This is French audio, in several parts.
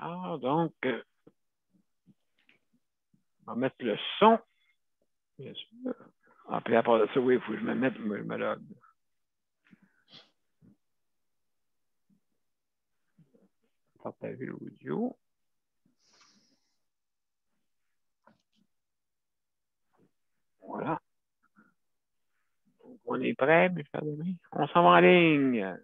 Donc, on va mettre le son, bien sûr. Puis à part de ça, oui, il faut que je me mette, je me log. Partager l'audio. Voilà. Donc, on est prêt, mes chers amis. On s'en va en ligne.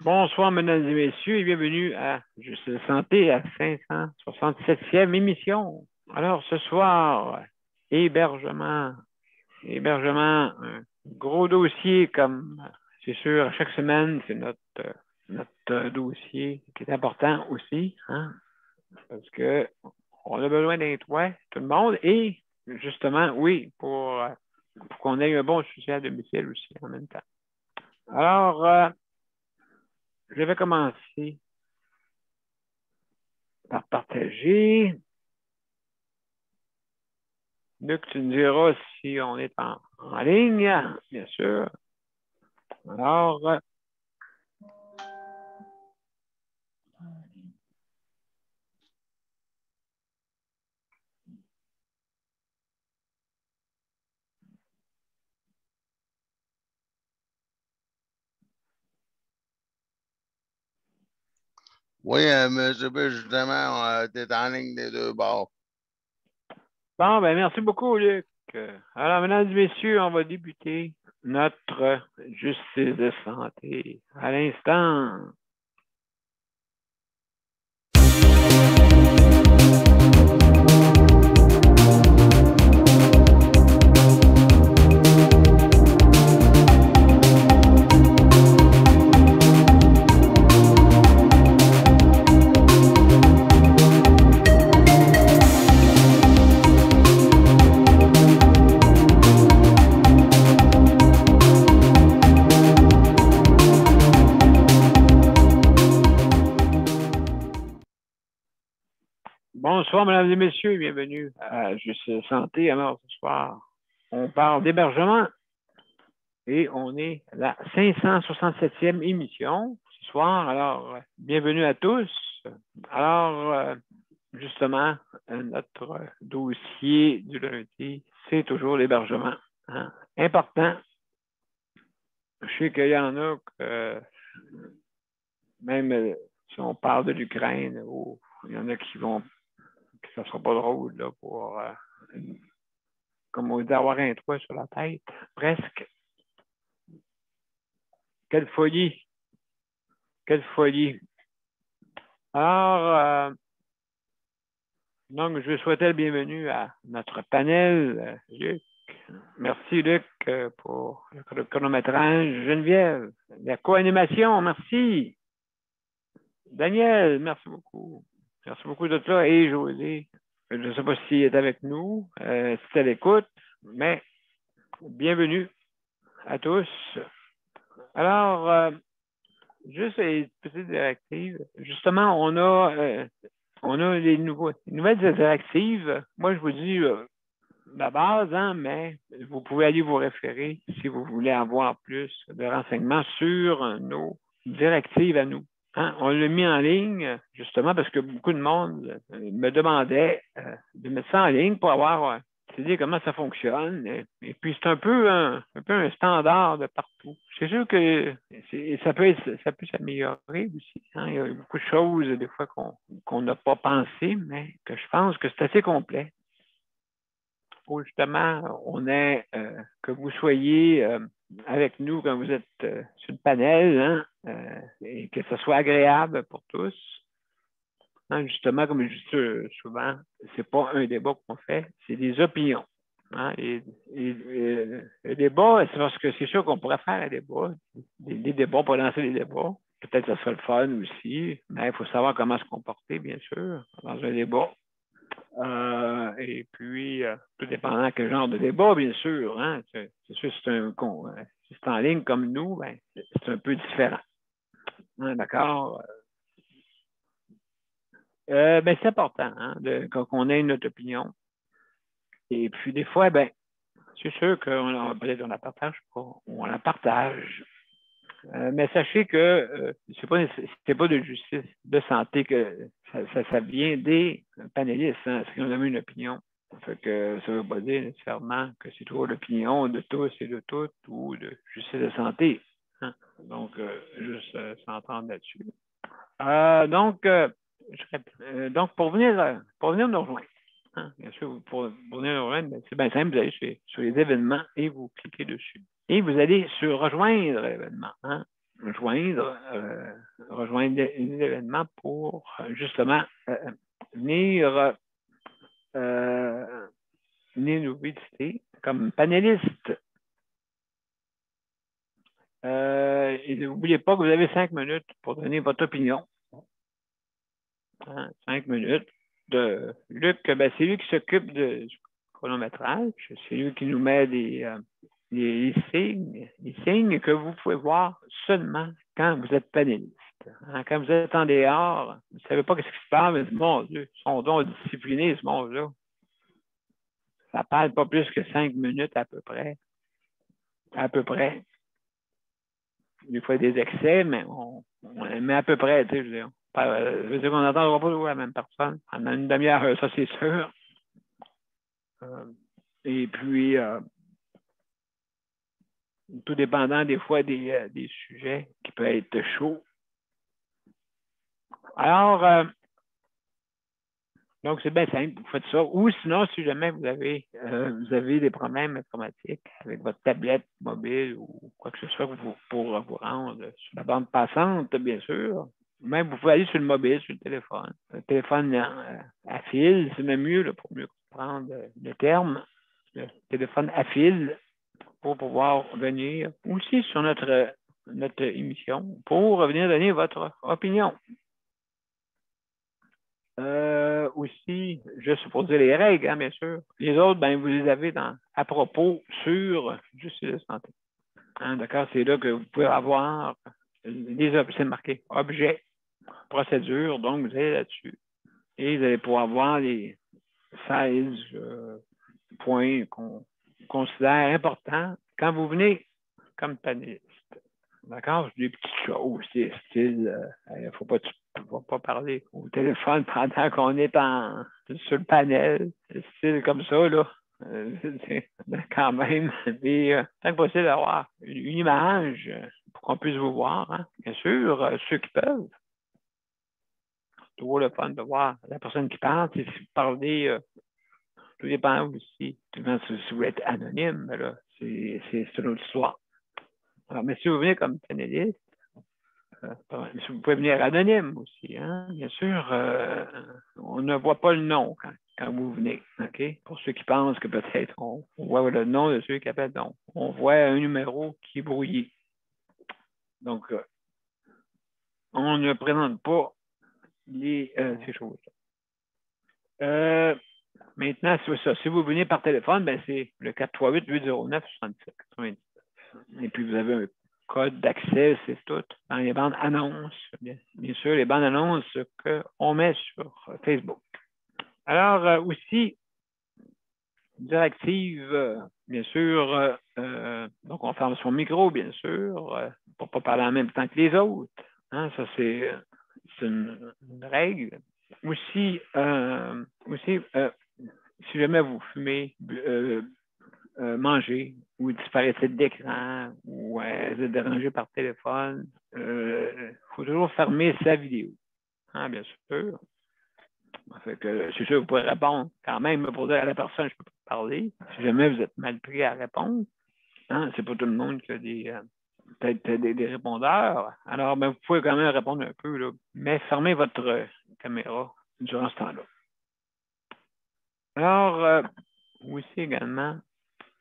Bonsoir, mesdames et messieurs, et bienvenue à Juste Santé, à 567e émission. Alors, ce soir, hébergement, un gros dossier comme, c'est sûr, à chaque semaine, c'est notre dossier qui est important aussi, hein, parce que on a besoin d'un toit, tout le monde, et justement, oui, pour qu'on ait un bon sujet à domicile aussi en même temps. Alors, je vais commencer par partager. Luc, tu me diras si on est en ligne, bien sûr. Alors, oui, M. B, justement, tu es en ligne des deux bords. bon, ben merci beaucoup, Luc. Alors, mesdames et messieurs, on va débuter notre justice de santé à l'instant. Bonsoir, mesdames et messieurs, bienvenue à Justice Santé. Alors, ce soir, on parle d'hébergement et on est à la 567e émission ce soir. Alors, bienvenue à tous. Alors, justement, notre dossier du lundi, c'est toujours l'hébergement. Hein. Important. Je sais qu'il y en a que, même si on parle de l'Ukraine, il y en a qui vont, que ça ne sera pas drôle là, pour, comme on dit, avoir un toit sur la tête, presque. Quelle folie! Quelle folie! Alors, donc, je souhaitais le bienvenue à notre panel, Luc. Merci, Luc, pour le chronométrage. Geneviève, la co-animation, merci. Daniel, merci beaucoup. Merci beaucoup d'être là. Et José, je ne sais pas s'il est avec nous, si tu à l'écoute, mais bienvenue à tous. Alors, juste une petite directive. Justement, on a les nouvelles directives. Moi, je vous dis la base, hein, mais vous pouvez aller vous référer si vous voulez avoir plus de renseignements sur nos directives à nous. Hein, on l'a mis en ligne, justement, parce que beaucoup de monde me demandait de mettre ça en ligne pour avoir c'est-à-dire comment ça fonctionne. Et puis, c'est un peu un standard de partout. C'est sûr que ça peut s'améliorer aussi. Hein. Il y a beaucoup de choses, des fois, qu'on n'a pas pensé, mais que je pense que c'est assez complet. Pour justement, que vous soyez avec nous quand vous êtes sur le panel, hein, et que ce soit agréable pour tous. Hein, justement, comme je dis souvent, c'est pas un débat qu'on fait, c'est des opinions. Hein, le débat, c'est parce que c'est sûr qu'on pourrait faire un débat, des débats pour lancer des débats. Peut-être que ça serait le fun aussi, mais il faut savoir comment se comporter, bien sûr, dans un débat. Et puis, tout dépendant quel genre de débat, bien sûr. Hein, c'est sûr, si c'est en ligne comme nous, ben, c'est un peu différent. Hein, d'accord? Ben, c'est important hein, qu'on ait notre opinion. Et puis, des fois, ben, c'est sûr qu'on peut-être on la partage pas, on la partage. Mais sachez que c'est pas de justice de santé que ça vient des panélistes, hein, ce qui nous donne une opinion. Fait que ça ne veut pas dire nécessairement que c'est toujours l'opinion de tous et de toutes ou de justice de santé. Hein. Donc, juste s'entendre là-dessus. Donc, pour venir nous rejoindre, hein, bien sûr, pour venir nous rejoindre, ben, c'est bien simple, vous allez sur les événements et vous cliquez dessus. Et vous allez sur rejoindre l'événement. Hein, rejoindre l'événement pour justement venir nous visiter comme panéliste. Et n'oubliez pas que vous avez 5 minutes pour donner votre opinion. 5 minutes. De Luc, ben, c'est lui qui s'occupe du chronométrage. C'est lui qui nous met les signes que vous pouvez voir seulement quand vous êtes panéliste. Hein, quand vous êtes en dehors, vous ne savez pas ce qui se passe, mais mon Dieu, ils sont donc disciplinés, ce monde-là. Ça ne parle pas plus que 5 minutes à peu près. À peu près. Des fois, des excès, mais à peu près, tu sais, je veux dire qu'on n'entendra pas toujours la même personne pendant une demi-heure, ça c'est sûr. Et puis, tout dépendant des fois des sujets qui peuvent être chauds. Alors, donc c'est bien simple, vous faites ça. Ou sinon, si jamais vous avez des problèmes informatiques avec votre tablette mobile ou quoi que ce soit pour vous rendre sur la bande passante, bien sûr. Même vous pouvez aller sur le mobile, sur le téléphone. Le téléphone à fil, c'est même mieux là, pour mieux comprendre le terme. Le téléphone à fil pour pouvoir venir aussi sur notre émission pour venir donner votre opinion. Aussi, juste pour dire les règles, hein, bien sûr. Les autres, ben, vous les avez à propos sur Justice de santé. Hein, d'accord? C'est là que vous pouvez avoir c'est marqué objet, procédure, donc vous allez là-dessus. Et vous allez pouvoir voir les 16 points qu'on considère importants quand vous venez comme panéliste. D'accord? Des petites choses, style, il ne faut pas parler au téléphone pendant qu'on est sur le panel, style comme ça, là. Quand même, mais tant que possible d'avoir une image pour qu'on puisse vous voir, hein. Bien sûr, ceux qui peuvent. C'est toujours le fun de voir la personne qui parle. Si vous parlez, tout dépend aussi. Si vous voulez être anonyme, là, c'est une autre histoire. Alors, mais si vous venez comme panéliste, vous pouvez venir anonyme aussi, hein? Bien sûr. On ne voit pas le nom quand vous venez. OK? Pour ceux qui pensent que peut-être on voit le nom de ceux qui appellent non. On voit un numéro qui est brouillé. Donc, on ne présente pas ces choses-là. Maintenant, si vous venez par téléphone, ben c'est le 438-809-77-97. Et puis, vous avez un code d'accès, c'est tout, dans les bandes annonces. Bien sûr, les bandes annonces qu'on met sur Facebook. Alors, aussi, directive, bien sûr, donc on ferme son micro, bien sûr, pour ne pas parler en même temps que les autres. Hein, ça, c'est une règle. Aussi, si jamais vous fumez, mangez ou disparaissez d'écran ou vous êtes dérangé par téléphone, il faut toujours fermer sa vidéo. Hein, bien sûr. Fait que c'est sûr que vous pouvez répondre quand même pour dire à la personne, je ne peux pas parler. Si jamais vous êtes mal pris à répondre, hein, c'est pas tout le monde qui a peut-être des répondeurs. Alors, ben, vous pouvez quand même répondre un peu, là, mais fermez votre caméra durant ce temps-là. Alors, aussi également,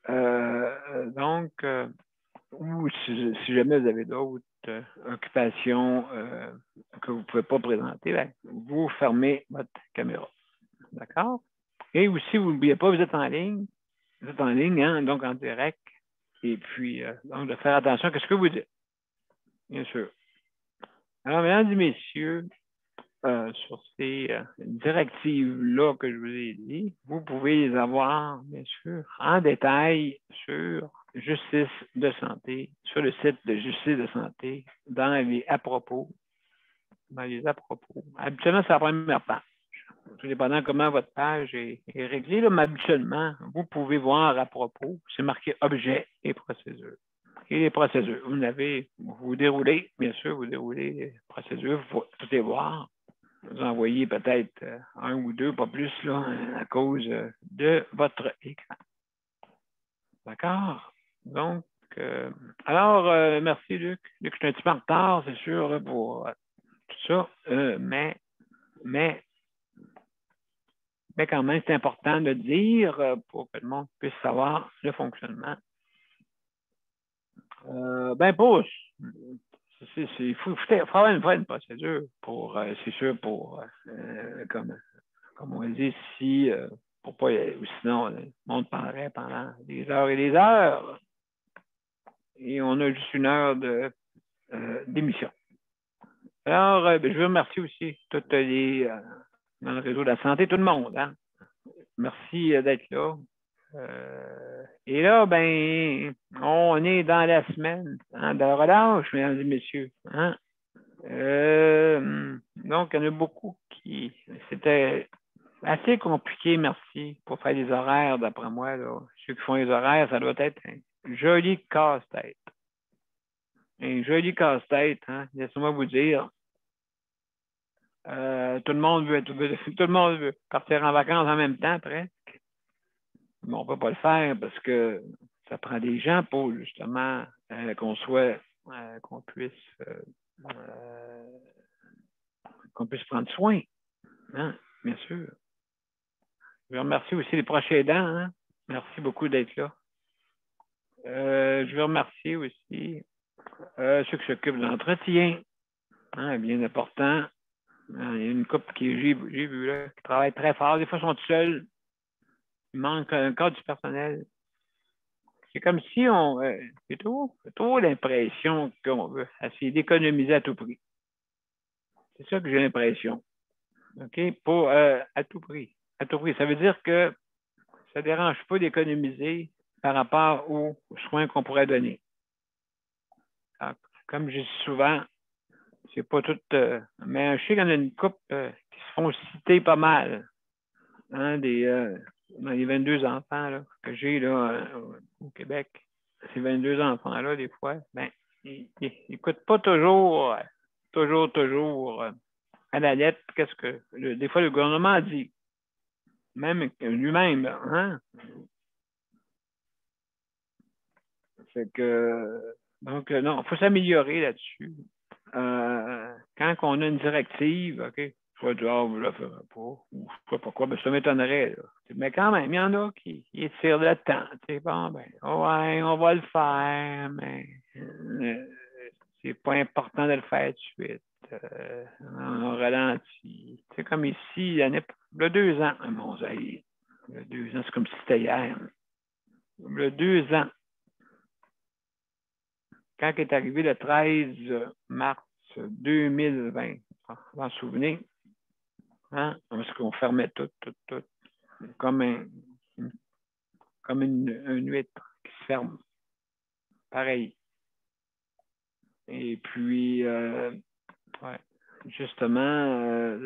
donc, ou si jamais vous avez d'autres occupations que vous ne pouvez pas présenter, ben, vous fermez votre caméra. D'accord? Et aussi, vous n'oubliez pas, vous êtes en ligne. Vous êtes en ligne, hein, donc en direct. Et puis, donc, de faire attention à ce que vous dites, bien sûr. Alors, mesdames et messieurs, sur ces directives-là que je vous ai dit, vous pouvez les avoir, bien sûr, en détail sur Justice de santé, sur le site de Justice de santé, dans les à propos. Dans les à propos. Habituellement, c'est la première page. Tout dépendant comment votre page est réglée, là, mais habituellement, vous pouvez voir à propos, c'est marqué objet et procédure. Et les procédures, vous déroulez, bien sûr, vous déroulez les procédures, vous pouvez tout les voir. Vous envoyez peut-être un ou deux, pas plus, là, à cause de votre écran. D'accord? Donc, alors, merci, Luc. Luc, je suis un petit peu en retard, c'est sûr, là, pour tout ça, mais quand même, c'est important de dire pour que le monde puisse savoir le fonctionnement. Pouce. Il faut avoir une procédure pour, c'est sûr, pour, comme on dit, si, pour pas, ou sinon, le monde parlerait pendant des heures et des heures. Et on a juste une heure d'émission. Alors, je veux remercier aussi tous les, dans le réseau de la santé, tout le monde. Hein? Merci d'être là. Et là, on est dans la semaine de relâche, mesdames et messieurs. Hein? Donc, il y en a beaucoup qui... C'était assez compliqué, merci, pour faire les horaires, d'après moi. Là. Ceux qui font les horaires, ça doit être un joli casse-tête. Un joli casse-tête, hein? Laissez-moi vous dire. Tout le monde veut partir en vacances en même temps, presque. Mais on ne peut pas le faire parce que ça prend des gens pour justement qu'on puisse prendre soin. Hein? Bien sûr. Je remercie aussi les proches aidants. Hein? Merci beaucoup d'être là. Je veux remercier aussi ceux qui s'occupent de l'entretien. Hein, bien important. Il y a une couple j'ai vu là, qui travaille très fort. Des fois, ils sont tout seuls. Il manque encore du personnel. C'est comme si j'ai toujours l'impression qu'on veut essayer d'économiser à tout prix. C'est ça que j'ai l'impression. OK? À tout prix. À tout prix. Ça veut dire que ça ne dérange pas d'économiser par rapport aux soins qu'on pourrait donner. Alors, comme je dis souvent, c'est pas tout. Mais je sais qu'il y en a une couple qui se font citer pas mal. Hein, dans les 22 enfants là, que j'ai là, au Québec. Ces 22 enfants-là, des fois, ils n'écoutent pas toujours à la lettre qu'est-ce que des fois le gouvernement dit. Même lui-même, hein? Fait que donc, non, il faut s'améliorer là-dessus. Quand on a une directive, OK, je vais dire, je ne le ferai pas, ou je ne sais pas quoi, ça m'étonnerait. Là. Mais quand même, il y en a qui tirent le temps. Bon, ouais, on va le faire, mais c'est pas important de le faire tout de suite. On ralentit. C'est comme ici, il y a 2 ans, mon Zahir. Il y a 2 ans, c'est comme si c'était hier. Il y a 2 ans, quand est arrivé le 13 mars 2020, vous vous en souvenez, hein? Parce qu'on fermait tout, comme une huître qui se ferme. Pareil. Et puis, ouais, justement,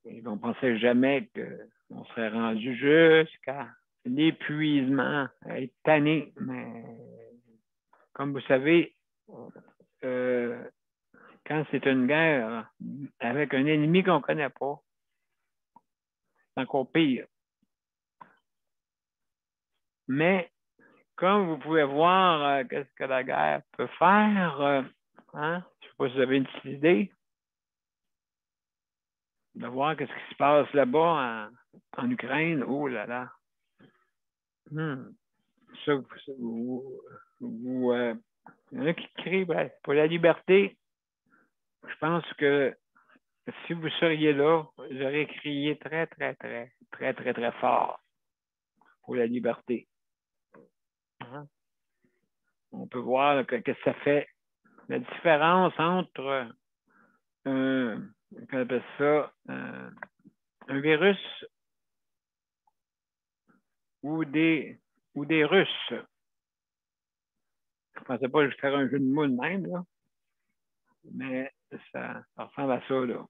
on ne pensait jamais qu'on serait rendu jusqu'à l'épuisement, à être tanné. Mais comme vous savez, quand c'est une guerre avec un ennemi qu'on ne connaît pas, c'est encore pire. Mais comme vous pouvez voir qu'est-ce que la guerre peut faire, hein? Je ne sais pas si vous avez une petite idée de voir qu'est-ce qui se passe là-bas en Ukraine. Oh là là. Ça, il y en a qui crient pour la liberté. Je pense que si vous seriez là, vous auriez crié très, très, très, très, très, très fort pour la liberté. Hein? on peut voir là, que ça fait la différence entre qu'on appelle ça un virus ou des Russes. Je ne pensais pas que je ferais un jeu de mots de même, là. Mais ça ressemble à ça, là.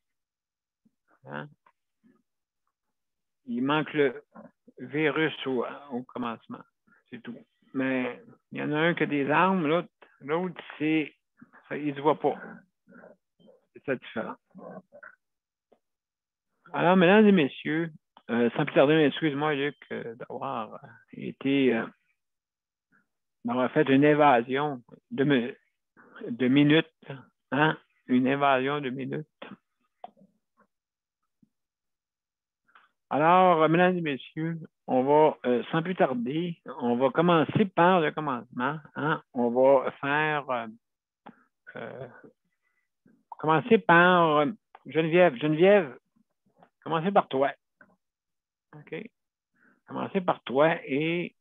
Hein? Il manque le virus au commencement. C'est tout. Mais il y en a un qui a des armes, l'autre, il ne se voit pas. C'est ça différent. Alors, mesdames et messieurs, sans plus tarder, excuse-moi, Luc, d'avoir fait une évasion de minutes. Hein? Une évasion de minutes. Alors, mesdames et messieurs, on va, sans plus tarder, on va commencer par le commencement. Hein? On va faire commencer par Geneviève. Geneviève, commencez par toi. OK? Commencez par toi et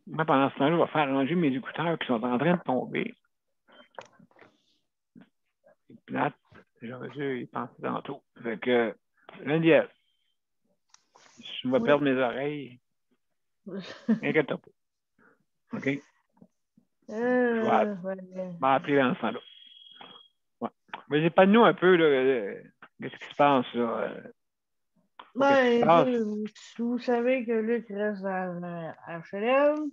moi, pendant ce temps-là, je vais faire ranger mes écouteurs qui sont en train de tomber. C'est plate. J'aurais dû y penser tantôt. Fait que, Geneviève, je vais perdre mes oreilles. Inquiète pas. OK? Je vais appeler dans ce temps-là. Ouais. Mais j'ai pas de nous un peu, là. Qu'est-ce qui se passe, là? Ben, vous savez que Luc reste dans HLM.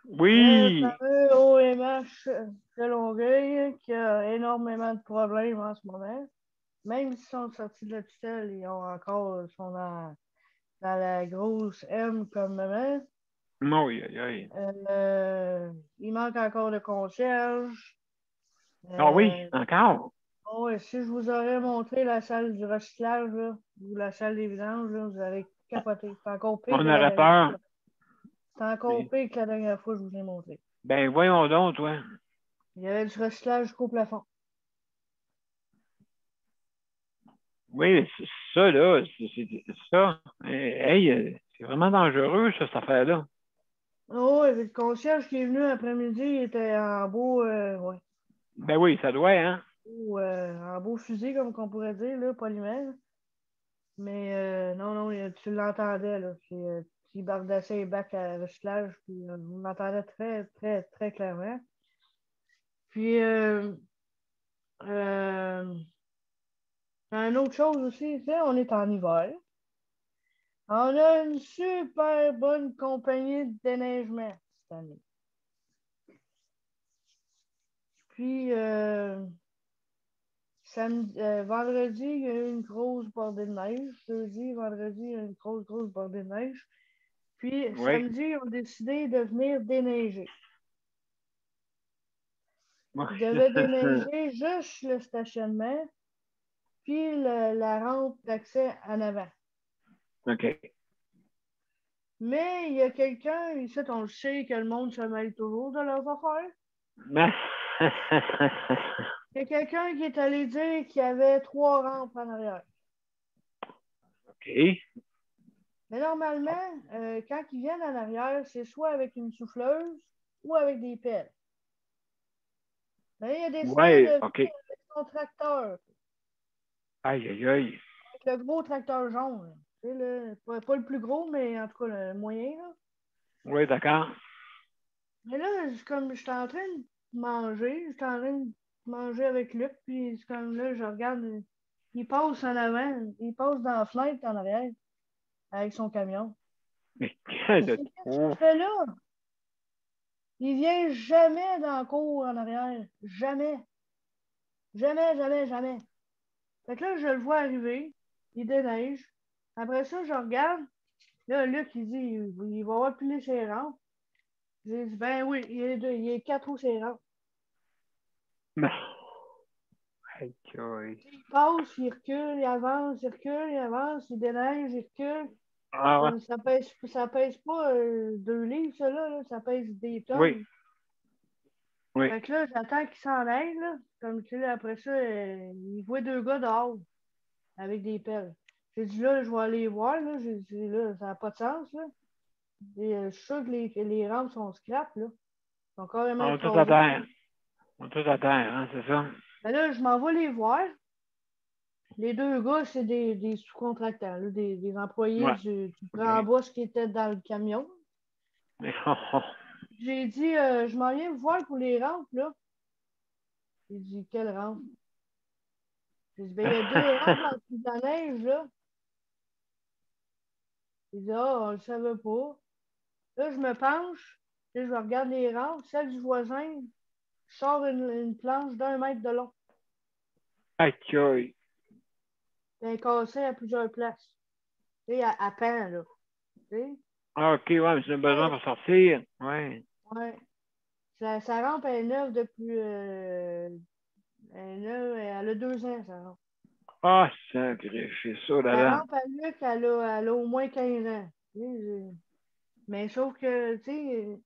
Oui! Le fameux OMH de Longueuil qui a énormément de problèmes en ce moment. Même s'ils sont sortis de la tutelle, sont dans la grosse M comme maman. Oui. Il manque encore de concierge. Ah oui, encore? Ouais, si je vous aurais montré la salle du recyclage, là, ou la salle des vidanges, là, vous allez capoter. C'est encore pire On aurait peur. C'est encore pire que la dernière fois que je vous ai montré. Ben, voyons donc, toi. Il y avait du recyclage jusqu'au plafond. Oui, ça, là, c'est ça. Hey, c'est vraiment dangereux, ça, cette affaire-là. Oh, et le concierge qui est venu après-midi, il était en beau, ouais, Ben oui, ça doit, hein? en beau fusil, comme qu'on pourrait dire, là, polymère. Mais non, tu l'entendais, là. Il bardassait les bacs à recyclage, puis on l'entendait très, très, très clairement. Puis, une autre chose aussi, c'est on est en hiver. On a une super bonne compagnie de déneigement cette année. Puis, vendredi, il y a eu une grosse bordée de neige. Jeudi, vendredi, il y a eu une grosse, grosse bordée de neige. Puis, Oui. samedi, ils ont décidé de venir déneiger. Ils devaient déneiger juste le stationnement, puis la rampe d'accès en avant. OK. Mais il y a quelqu'un, ici, on le sait que le monde se mêle toujours de leurs affaires. Il y a quelqu'un qui est allé dire qu'il y avait 3 rampes en arrière. OK. Mais normalement, quand ils viennent en arrière, c'est soit avec une souffleuse ou avec des pelles. Mais il a décidé de venir OK. avec son tracteur. Aïe. Avec le gros tracteur jaune. Tu sais, pas le plus gros, mais en tout cas le moyen. Là. Oui, d'accord. Mais là, comme j'étais en train de manger avec Luc, puis c'est comme là, je regarde, il passe en avant, il passe dans la fenêtre en arrière avec son camion. Mais Qu'est-ce qu'il fait là? Il vient jamais dans la cour en arrière. Jamais. Jamais, jamais, jamais. Fait que là, je le vois arriver. Il déneige. Après ça, je regarde. Là, Luc, il dit, il va avoir pilé ses rampes. J'ai dit, ben oui, il est 4 roues ses rampes. Non. Il passe, il recule, il avance, il recule, il avance, il déneige, il recule. Ah ouais. Ça pèse pas 2 livres, ça là, ça pèse des tonnes. Oui. Fait que là, j'attends qu'il s'en aille, là. Comme tu sais, après ça, il voit 2 gars dehors avec des pelles. J'ai dit là, je vais aller voir, là. J'ai dit là, ça n'a pas de sens, là. Et, je suis sûr que les rampes sont scrap, là. Ils sont carrément On est tous à écrasés. terre. On est tous à terre, hein, c'est ça? Ben là, je m'en vais les voir. Les deux gars, c'est des sous-contractants, là, des employés Ouais. du Brambos qui étaient dans le camion. J'ai dit, je m'en viens vous voir pour les rampes, là. Il dit, quelle rampe? J'ai dit, ben, il y a deux rampes dans le de la neige, là. Il dit, ah, on le savait pas. Là, je me penche, puis je regarde les rampes. Celle du voisin, je sors une planche d'1 mètre de long. Aïe, aïe. Elle est cassée à plusieurs places. Tu sais, à peine, là. Tu sais? Ah, OK, ouais, mais c'est un besoin pour sortir. Ouais. Ouais. Sa rampe est neuve depuis. Elle est neuve, elle a 2 ans, sa rampe. Ah, sacré, c'est ça La là-dedans. rampe à Luc, elle a au moins 15 ans. Tu sais, mais sauf que, tu sais,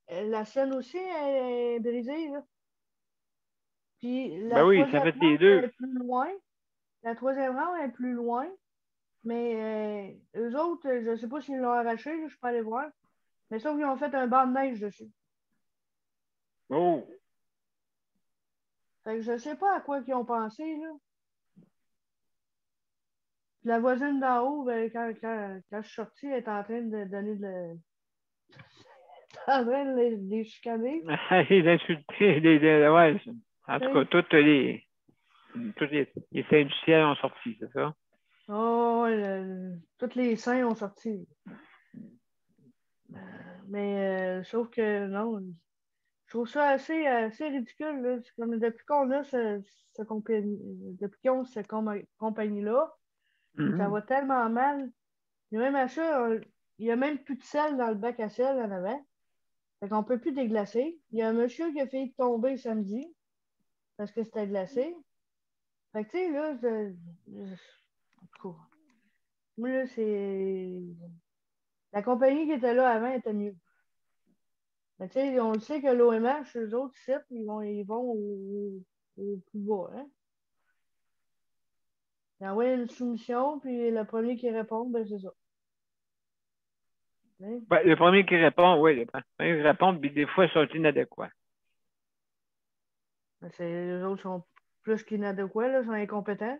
la sienne aussi, elle est brisée, là. Puis Ben la oui, ça troisième fait les rampe deux. est plus loin. La troisième rampe est plus loin. Mais eux autres, je ne sais pas s'ils l'ont arraché, là, je peux aller voir. Mais sauf qu'ils ont fait un banc de neige dessus. Oh. Fait que je sais pas à quoi ils ont pensé, là. Puis la voisine d'en haut, ben, quand je suis sortie, elle est en train de donner en train de les chicaner. Les insultés, ouais. En tout cas, tous les saints du ciel ont sorti, c'est ça? Oh, ouais, tous les seins ont sorti. Mais sauf que non, je trouve ça assez ridicule, là. C'est comme depuis qu'on a depuis qu'ils ont cette compagnie-là, ça Mhm. va tellement mal. Et même à ça, il n'y a même plus de sel dans le bac à sel en avant. Fait qu'on peut plus déglacer. Il y a un monsieur qui a failli tomber samedi parce que c'était glacé. Fait que tu sais, là, en tout cas, moi, là, c'est. La compagnie qui était là avant était mieux. Mais tu sais, on le sait que l'OMH, eux autres sites, ils vont au plus bas, hein. Ils envoient une soumission, puis le premier qui répond, ben c'est ça. Hein? Ben, le premier qui répond, oui, le premier qui répond, puis des fois, ils sont inadéquats. Ben, les autres sont plus qu'inadéquats, là, sont incompétents.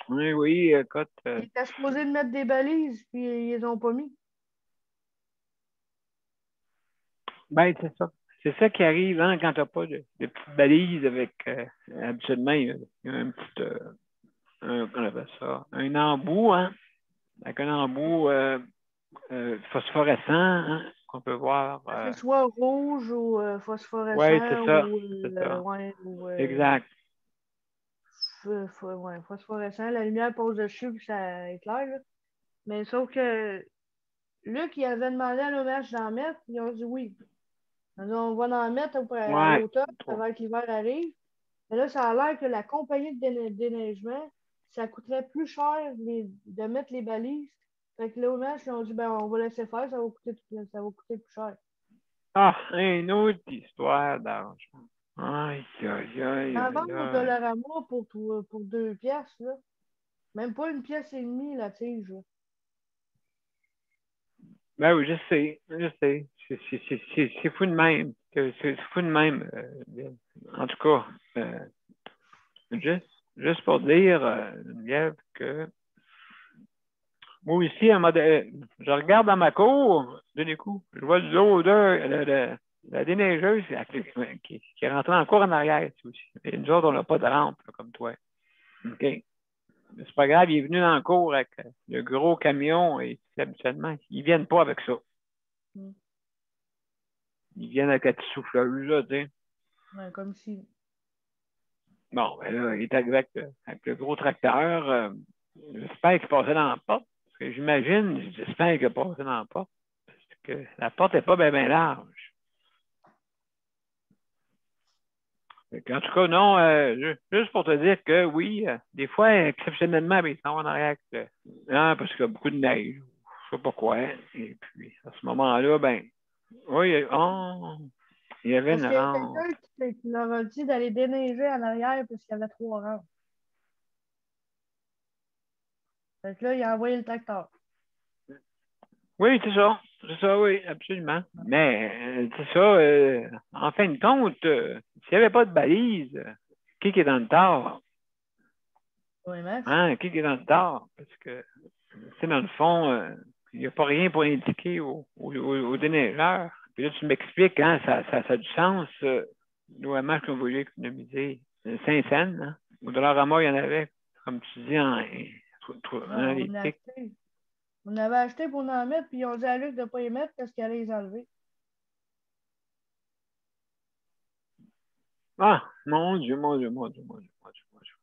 Oui, oui, écoute. Ils étaient supposés de mettre des balises, puis ils les ont pas mis. Ben, c'est ça. C'est ça qui arrive hein, quand tu n'as pas de petites balises avec habituellement, il y a un petit qu'on appelle ça, un embout, hein, avec un embout phosphorescent hein, qu'on peut voir. C'est soit rouge ou Oui, c'est phosphorescent ça. ou, C'est ça. ouais, ou Exact. ouais, phosphorescent. La lumière passe dessus, puis ça éclaire, là. Mais sauf que Luc, il avait demandé à l'OMH d'en mettre, ils ont dit oui. Ils ont dit, on va en mettre à Ouais. l'automne, avant que l'hiver arrive. Mais là, ça a l'air que la compagnie de déneigement, ça coûterait plus cher de mettre les balises. Fait que l'OMH, ils ont dit, ben, on va laisser faire, ça va coûter plus cher. Ah, une autre histoire d'argent. Aïe, aïe, aïe, En aïe, vente au aïe. Dollarama pour 2 piastres, là. Même pas 1,5 piastre la tige, là. Ben oui, je sais, je sais. C'est fou de même. C'est fou de même. En tout cas, juste pour dire, Geneviève, que moi aussi, je regarde dans ma cour, d'un coup, je vois l'odeur, la déneigeuse qui est rentrée encore en arrière aussi. Et nous autres, on n'a pas de rampe, là, comme toi. OK? Mais c'est pas grave, il est venu dans le cour avec le gros camion et habituellement, ils viennent pas avec ça. Mm. Ils viennent avec la petite souffleuse, là, tu sais. Ouais, comme si. Bon, ben là, il est arrivé avec le gros tracteur. J'espère qu'il passait dans la porte. Parce que j'espère qu'il passait dans la porte. Parce que la porte n'est pas bien large. En tout cas, non, juste pour te dire que oui, des fois, exceptionnellement, ben, ils s'en vont en arrière parce qu'il y a beaucoup de neige. Je sais pas quoi. Et puis, à ce moment-là, ben, oui, il y avait Parce une qu'il y a rampe. quelqu'un qui leur a dit d'aller déneiger en arrière parce qu'il y avait 3 rampes. Fait que là, il a envoyé le tracteur. Oui, c'est ça. C'est ça, oui, absolument. Mais c'est ça, en fin de compte, s'il n'y avait pas de balise, qui est dans le tort? OMS. Hein? Qui est dans le tort? Parce que, c'est dans le fond, il n'y a pas rien pour indiquer au déneigeur. Puis là, tu m'expliques, hein, ça a du sens. L'OMS qu'on voulait économiser 5 cents, hein? Au Dollarama, il y en avait, comme tu dis, Non, les pics. On avait acheté pour en mettre, puis ils ont dit à Luc de ne pas les mettre parce qu'il allait les enlever. Ah, mon Dieu, mon Dieu, mon Dieu, mon Dieu, mon Dieu, mon Dieu.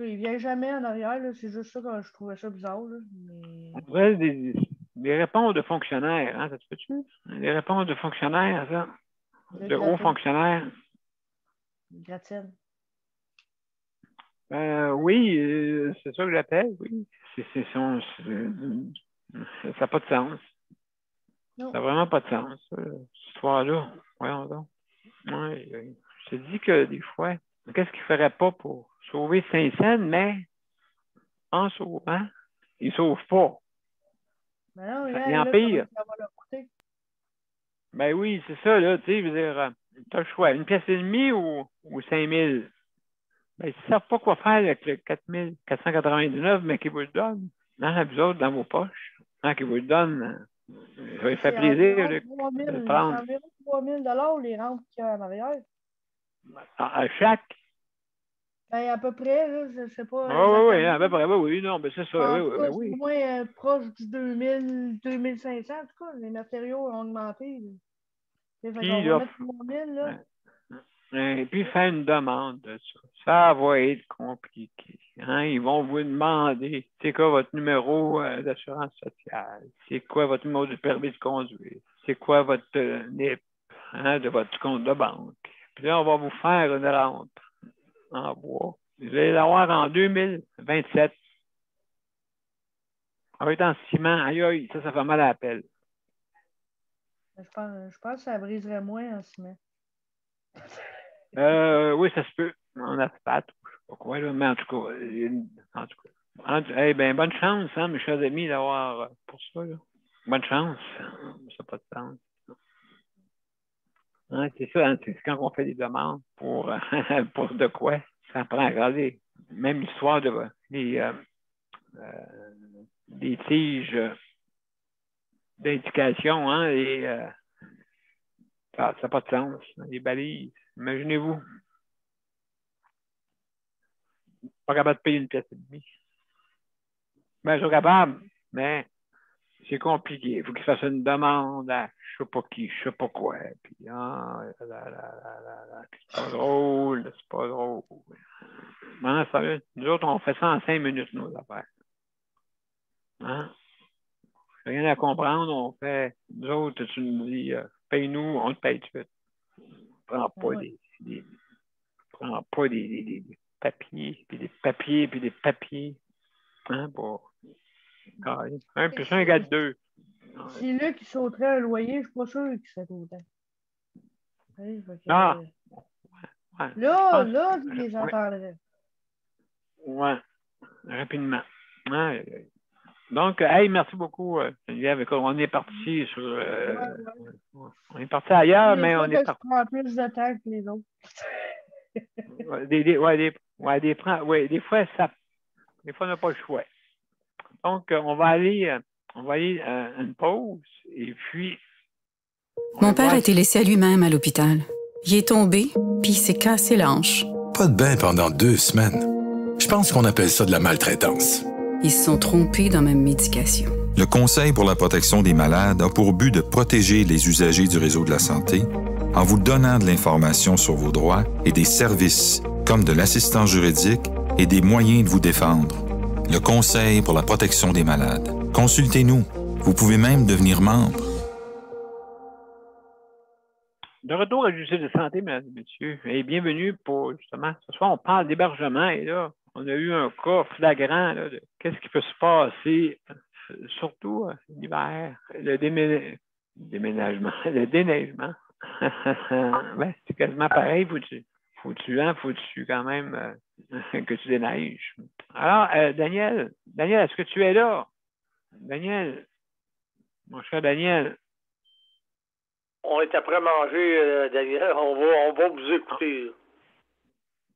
Il vient jamais en arrière, là. C'est juste ça que je trouvais ça bizarre. Là. Mais... On dirait des réponses de fonctionnaires, hein, ça te fait-tu? Des réponses de fonctionnaires, ça. De hauts fonctionnaires. Gratienne. Oui, c'est ça que j'appelle, oui. Ça n'a pas de sens. Non. Ça n'a vraiment pas de sens, cette histoire-là. Voyons donc. Ouais, je te dis que des fois, qu'est-ce qu'il ne ferait pas pour sauver Saint-Saëns, mais en sauvant, il ne sauve pas. Ben non, Il regarde, là, empire. ça va leur coûter. Ben oui, c'est ça, là, tu sais, je veux dire, tu as le choix, une pièce et demie ou 5 000. Ben, ils ne savent pas quoi faire avec le 4 499, mais qui vous le donne. Hein, vous autres, dans vos poches. Hein, qui vous le donne. Ça va lui faire C'est plaisir environ de 3 000, le c'est prendre. environ 3 000 les rentes qu'il y a en arrière. À chaque. Ben, à peu près, là, je ne sais pas Ah oui, oui, exactement. à peu près, oui, oui, non, ben c'est ça, oui, En tout oui, cas, ben c'est au oui. moins proche du 2000, 2500. En tout cas, les matériaux ont augmenté. Fait Puis, qu'on va là, mettre 3 000, là. et puis faire une demande de ça. Ça va être compliqué. Hein? Ils vont vous demander c'est quoi votre numéro d'assurance sociale, c'est quoi votre numéro de permis de conduire, c'est quoi votre NIP de votre compte de banque. Puis là, on va vous faire une rampe en bois. Vous allez l'avoir en 2027. Ça va être en ciment. Aïe, aïe, ça fait mal à la pelle. Je pense que ça briserait moins en ciment. Oui, ça se peut. En asphalte, je sais pas quoi, là, mais en tout cas, ben, bonne chance, hein, mes chers amis, d'avoir pour ça, là. Bonne chance. Ça n'a pas de sens. Hein, c'est ça, hein, c'est quand on fait des demandes pour, pour de quoi, ça prend à regarder. Même l'histoire des tiges d'indication, hein, et ça n'a pas de sens. Les balises. Imaginez-vous. Pas capable de payer une pièce et demie. Ben, je suis capable, mais c'est compliqué. Il faut qu'il fasse une demande à je sais pas qui, je sais pas quoi. Puis, puis c'est pas drôle, c'est pas drôle. Non, nous autres, on fait ça en 5 minutes, nos affaires. Hein? Rien à comprendre, on fait. Nous autres, tu nous dis, paye-nous, on te paye tout de suite. Prends pas prends pas des papiers, puis des papiers, puis des papiers. Hein, pour. 1 plus 1 égale 2. Si Luc il sauterait un loyer, je suis pas sûr qu'il serait content. Ah! Ouais, là, tu les entendrais. Ouais, rapidement. Ouais. Donc, hey, merci beaucoup, Geneviève. On est parti sur. On est parti ailleurs, mais on est parti. Je prends plus de temps que les autres. Des fois, on n'a pas le choix. Donc, on va aller une pause et puis. Mon père a été laissé à lui-même à l'hôpital. Il est tombé, puis il s'est cassé la hanche. Pas de bain pendant 2 semaines. Je pense qu'on appelle ça de la maltraitance. Ils se sont trompés dans ma médication. Le Conseil pour la protection des malades a pour but de protéger les usagers du réseau de la santé en vous donnant de l'information sur vos droits et des services comme de l'assistance juridique et des moyens de vous défendre. Le Conseil pour la protection des malades. Consultez-nous. Vous pouvez même devenir membre. De retour à Justice de santé, mesdames et messieurs, et bienvenue pour, justement, ce soir, on parle d'hébergement, et là, on a eu un cas flagrant là, de qu'est-ce qui peut se passer, surtout l'hiver, le déménagement, le déneigement. Ben, c'est quasiment pareil, faut-tu quand même que tu déneiges. Alors, Daniel, est-ce que tu es là? Daniel, Mon cher Daniel. On est après manger, Daniel. On va vous écouter.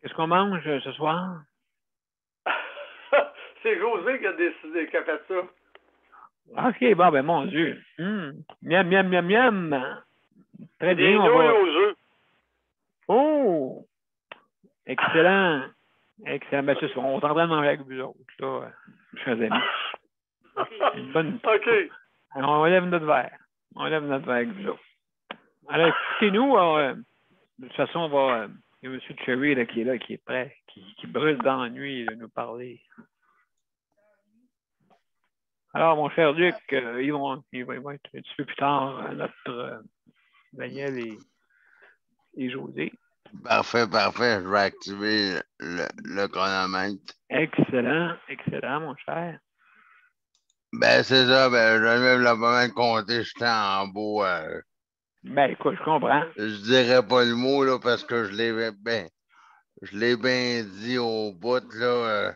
Qu'est-ce qu'on mange ce soir? C'est José qui a décidé, qui a fait ça. OK, bon, ben mon Dieu. Miam, miam, miam, miam. Très Des bien, on nouilles va... aux œufs. Oh! Excellent. Excellent. Ben, c'est ça. On est en train de manger avec vous autres, là, chers amis. Une bonne... OK. Alors, on lève notre verre. On lève notre verre avec vous autres. Alors, écoutez-nous, de toute façon, on va... il y a M. Cherry là, qui est là, qui est prêt, qui brûle d'ennui de nous parler. Alors, mon cher Luc, ils vont être un petit peu plus tard, notre Daniel et José. Parfait. Je vais activer le chronomètre. Excellent, mon cher. Ben, c'est ça. Ben, je vais pas mal compter. J'étais en beau. Ben, écoute, je comprends. Je dirais pas le mot, là, parce que je l'ai bien dit au bout, là.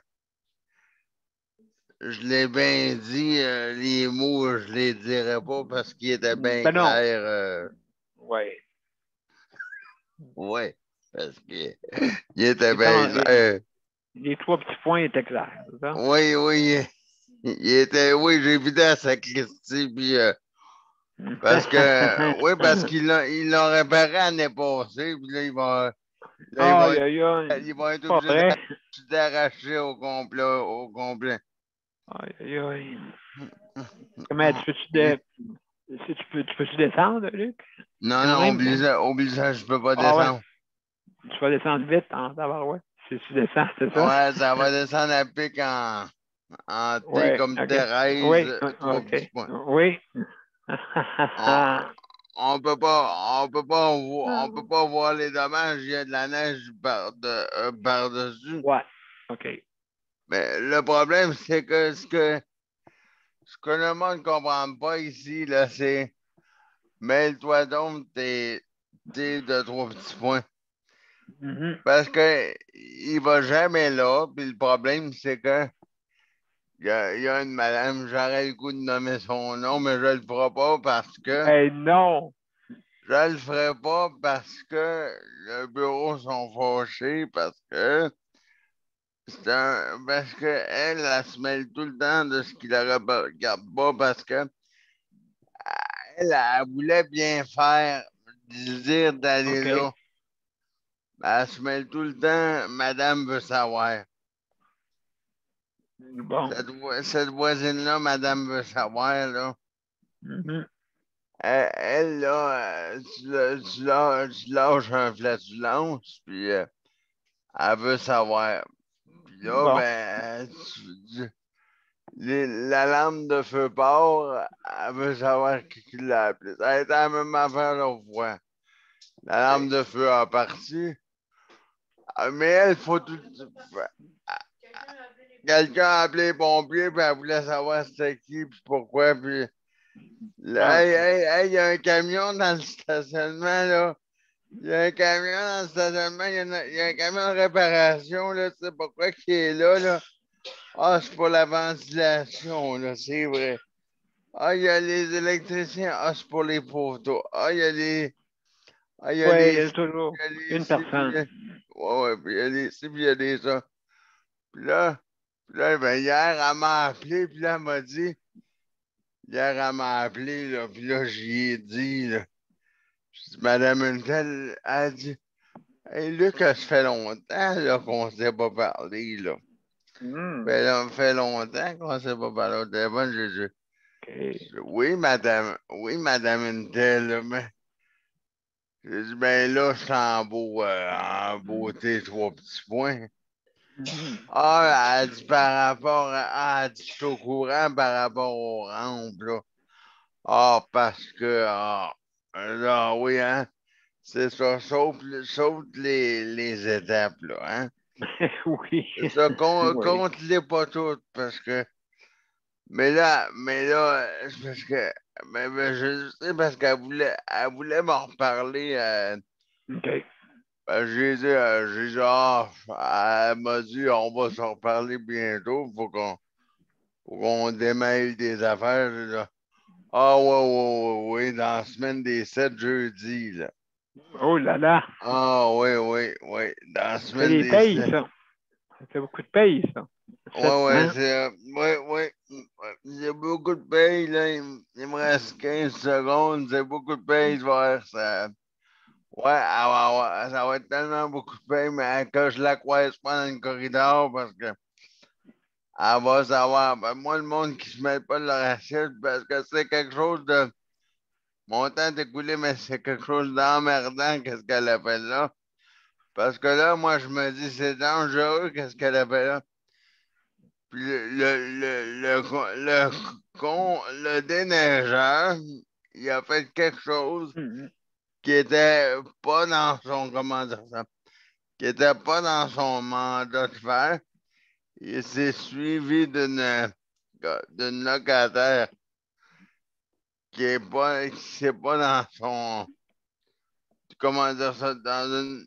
Je l'ai bien dit, les mots, je les dirais pas parce qu'ils étaient bien Ben non. clairs. Oui. Oui, parce qu'ils étaient bien clairs. Les 3 petits points étaient clairs, c'est ça? Oui. Oui, j'ai vidé à sacristie, puis parce qu'ils l'ont réparé l'année passée, puis là, ils vont être obligés d'arracher au complet. Aïe. Comment tu peux-tu descendre, Luc? Non, oublie ça, je peux pas descendre. Ouais. Tu vas descendre vite en tabarouette. Si tu descends, c'est ça? Ouais, ça va descendre à pic en T comme Thérèse. OK. Oui. On peut pas voir les dommages, il y a de la neige par-dessus. Ouais, OK. Mais le problème, c'est que ce que le monde ne comprend pas ici, là, c'est mêle-toi donc tes de 3 petits points. Parce que il va jamais là, puis le problème, c'est que il y a une madame, j'aurais le goût de nommer son nom, mais je le ferai pas parce que... Ben non! Je le ferai pas parce que le bureau sont fâchés, parce que elle se mêle tout le temps de ce qu'il ne regarde pas, parce que elle voulait bien faire, dire d'aller là. Elle se mêle tout le temps, madame veut savoir. Bon. Cette voisine-là, madame veut savoir, là. Elle, là, tu lâches un flatulence, puis elle veut savoir. Puis là, ben, l'alarme de feu part, elle veut savoir qui l'a appelé. Ça a été la même affaire l'autre fois. L'alarme de feu a parti. Mais elle, faut tout. Quelqu'un a appelé les pompiers, puis elle voulait savoir c'était qui, puis pourquoi, puis. Là, il y a un camion dans le stationnement, là. Il y a un camion dans le stationnement, il y a un camion de réparation, là, tu sais pourquoi qui est là, là. Ah, c'est pour la ventilation, là, c'est vrai. Ah, il y a les électriciens, ah, c'est pour les poteaux. Ah, il y a les... Ah, il y a toujours une personne. Ouais, puis il y a les ci, puis il y a les ça. Puis là, ben, hier, elle m'a appelé, puis là, elle m'a dit... Hier, elle m'a appelé, là, puis là, j'y ai dit, là. Je dis, Madame Untel, elle a dit, hey, Luc, ça fait longtemps, là, qu'on ne s'est pas parlé, là. Ben, là, ça fait longtemps qu'on ne s'est pas parlé au téléphone. J'ai dit, oui, madame Untel, là, mais... J'ai dit, ben là, je suis en beauté, 3 petits points. Ah, elle dit par rapport à. Elle dit, je suis au courant par rapport aux rampes, là. Ah, parce que. Là, oui, hein. C'est ça, sauf les étapes, là, hein. Oui. C'est ça, compte-les pas toutes, parce que. Mais là, c'est parce que. Mais je sais, parce qu'elle voulait m'en reparler. OK. Ben, j'ai dit, elle m'a dit, on va s'en reparler bientôt. Faut qu'on démêle des affaires. Là. Ah, oui, dans la semaine des 7 jeudi, là. Oh là là. Ah, oui. Dans la C'est semaine des des payes, 7. ça. Ça fait beaucoup de payes, ça. Ouais, Hein? c'est. Ouais. J'ai beaucoup de paye, là. Il me reste 15 secondes. J'ai beaucoup de paye, je vais voir ça. Ouais, ça va être tellement beaucoup de paye, mais que je la croise pas dans le corridor parce que elle va savoir. Ben, moi, le monde qui se met pas de leur assiette parce que c'est quelque chose de. Mon temps est écoulé, mais c'est quelque chose d'emmerdant, qu'est-ce qu'elle a fait là. Parce que là, moi, je me dis, c'est dangereux, qu'est-ce qu'elle a fait là. Puis le déneigeur, il a fait quelque chose Mhm. qui était pas dans son, comment dire ça, qui était pas dans son mandat de faire. Il s'est suivi d'une locataire qui est pas dans son, comment dire ça,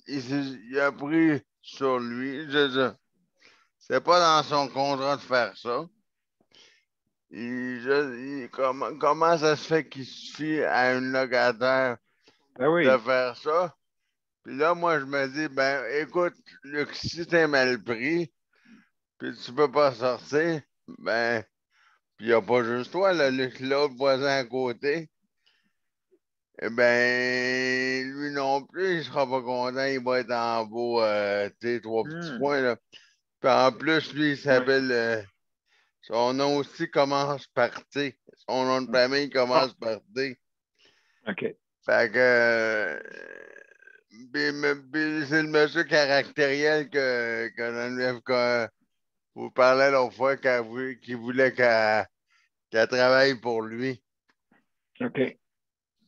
il a pris sur lui, c'est pas dans son contrat de faire ça. Comment ça se fait qu'il suffit à une locataire Ben oui. de faire ça? Puis là, moi, je me dis, ben, écoute, Luc, si t'es mal pris, puis tu peux pas sortir, ben, puis y a pas juste toi, là, Luc, l'autre voisin à côté, eh ben, lui non plus, il sera pas content, il va être en beau, tes trois petits Hmm. points, là. Puis en plus, lui, il Ouais. s'appelle, son nom aussi commence par T. Son nom de famille Ah, commence par T. OK. Fait que puis c'est le monsieur caractériel que Geneviève vous parlait l'autre fois qu'il voulait qu'elle travaille pour lui. OK.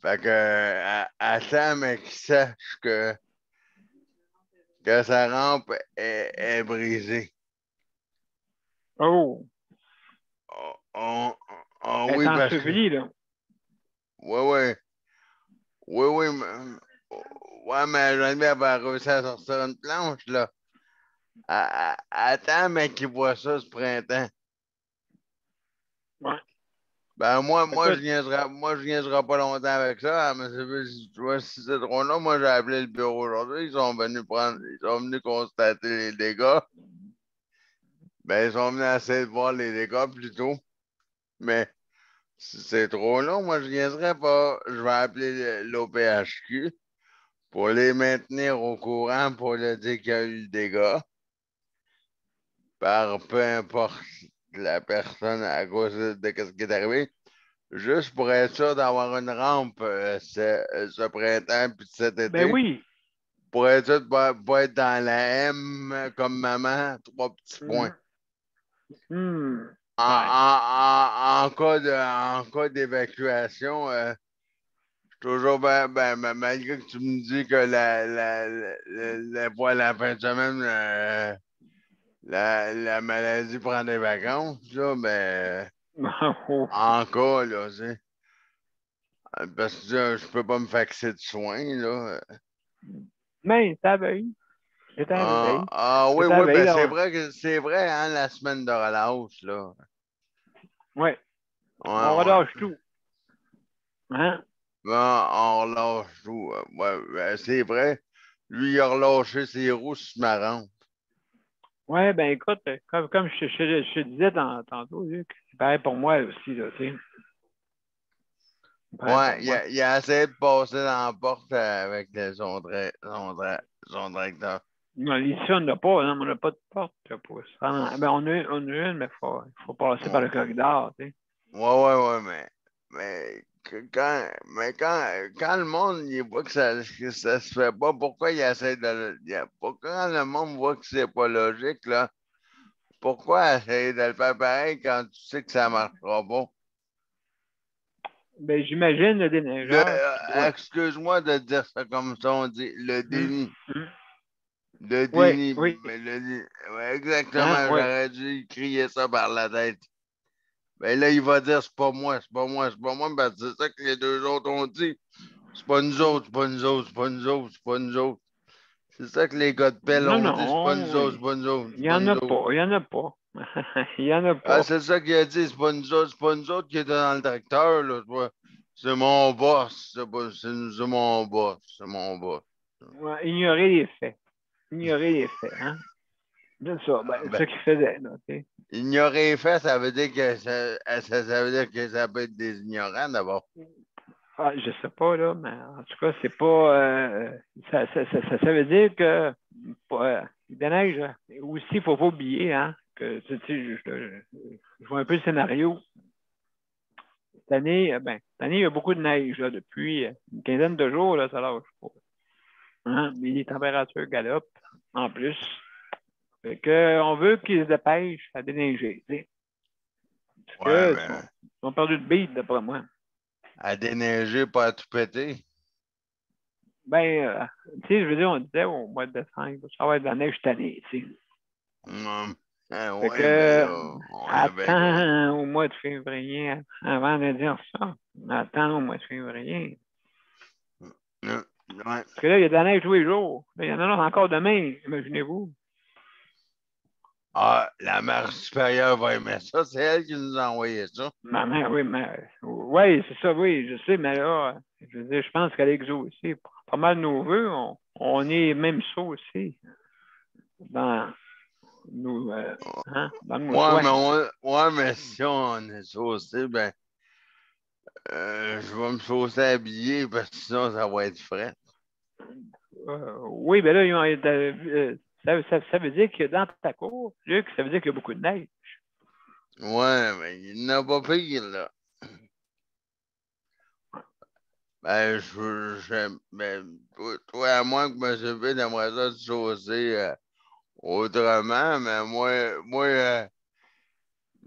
Fait que attends, mais qu'il sache que sa rampe est brisée. Oh, elle est Oui, parce que. ensevelie, là. Ouais. Oui, mais, ouais, mais Geneviève a réussi à sortir une planche, là. Attends, mais qu'il voit ça ce printemps. Ouais. Ben, Écoute, je niaiserai pas longtemps avec ça, mais tu vois, si c'est trop long, moi, j'ai appelé le bureau aujourd'hui. Ils sont venus constater les dégâts. Ben, ils sont venus essayer de voir les dégâts plutôt. Mais si c'est trop long, moi, je niaiserai pas. Je vais appeler l'OPHQ pour les maintenir au courant pour leur dire qu'il y a eu le dégât. Par peu importe la personne à cause de ce qui est arrivé. Juste pour être sûr d'avoir une rampe ce printemps puis cet ben été. oui. Pour être sûr de ne pas être dans la M comme maman, 3 petits points. Hmm. En, Ouais. en cas d'évacuation, toujours malgré que tu me dis que la fin de semaine, la maladie prend des vacances, là, mais Oh. en cas, là, tu sais. Parce que je peux pas me faxer de soins, là. Mais, ta veille. C'est ta veille. Oui, C'est ta veille, ben c'est là. vrai que c'est vrai, hein, la semaine de relâche, là. Ouais. On Ouais. relâche tout. Hein? Ben, on relâche tout. Ouais, ben, c'est vrai. Lui, il a relâché ses roues sur ma rampe. Ouais, ben écoute, comme je te disais tantôt, Luc, c'est pareil pour moi aussi, là, tu sais. C'est pareil pour Ouais, moi. il a essayé de passer dans la porte avec son directeur. Non, ici, on n'a pas, non, on n'a pas de porte là, pour se rendre. Ben, on a une, mais il faut passer par Ouais, le corridor, tu sais. ouais, quand le monde il voit que ça se fait pas, pourquoi il essaie pourquoi quand le monde voit que c'est pas logique, là, pourquoi essayer de le faire pareil quand tu sais que ça marchera pas? Ben, j'imagine le déneigeur qui doit. Excuse-moi de dire ça comme ça, on dit le Hum, déni. hum. Le Oui, déni. oui. Mais ouais, Hein, exactement, oui. j'aurais dû crier ça par la tête. Ben là, il va dire c'est pas moi, ben c'est ça que les deux autres ont dit. C'est pas nous autres, c'est pas nous autres, c'est pas nous autres, c'est pas nous autres. C'est ça que les gars de pelle Non, ont dit, c'est pas nous non, autres, c'est pas nous autres, il c'est n'y pas en nous a autres. pas, il n'y en a pas. Il n'y en a pas. Ah, c'est ça qu'il a dit. C'est pas nous autres qui étaient dans le tracteur, là. C'est mon boss. C'est mon boss. C'est mon boss. Ouais, ignorer les faits. Ignorer les faits, hein? C'est ça, c'est Ben, ça qu'il faisait, là, tu sais. ignorer les faits, ça veut dire que ça veut dire que ça peut être des ignorants d'abord. Ah, je sais pas, là, mais en tout cas, c'est pas. Ça veut dire que de neige, aussi, il ne faut pas oublier, hein, que tu sais, je vois un peu le scénario. Cette année, il y a beaucoup de neige, là, depuis une quinzaine de jours, là, ça lâche pas. Hein? Mais les températures galopent en plus. Fait que, on veut qu'ils se dépêchent à déneiger, tu sais. Parce Ouais, que, mais ils ont perdu de beat, d'après moi. à déneiger, pas à tout péter. Tu sais, je veux dire, on disait au mois de décembre, ça va être de la neige cette année, tu sais. Fait Ouais, mais que, là, on avait. attends au mois de février avant de dire ça. Attends au mois de février. Ouais. Parce que là, il y a de la neige tous les jours. Là, il y en a encore demain, imaginez-vous. Ah, la mère supérieure va aimer ça. C'est elle qui nous a envoyé ça. Maman, oui, mais oui, c'est ça, oui, je sais, mais là, je veux dire, je pense qu'à l'Exo aussi, pas mal de nos voeux, on est même ça aussi dans nos, dans nos choix. Ouais, mais si on est saucé, ben, je vais me saucer habillé parce que sinon, ça va être frais. Oui, ben là, ça veut dire que dans ta cour, Luc, ça veut dire qu'il y a beaucoup de neige. Ouais, mais il n'a pas pire, là. Ben, ben, toi, à moins que M. B aimerait ça te saucer autrement, mais moi, me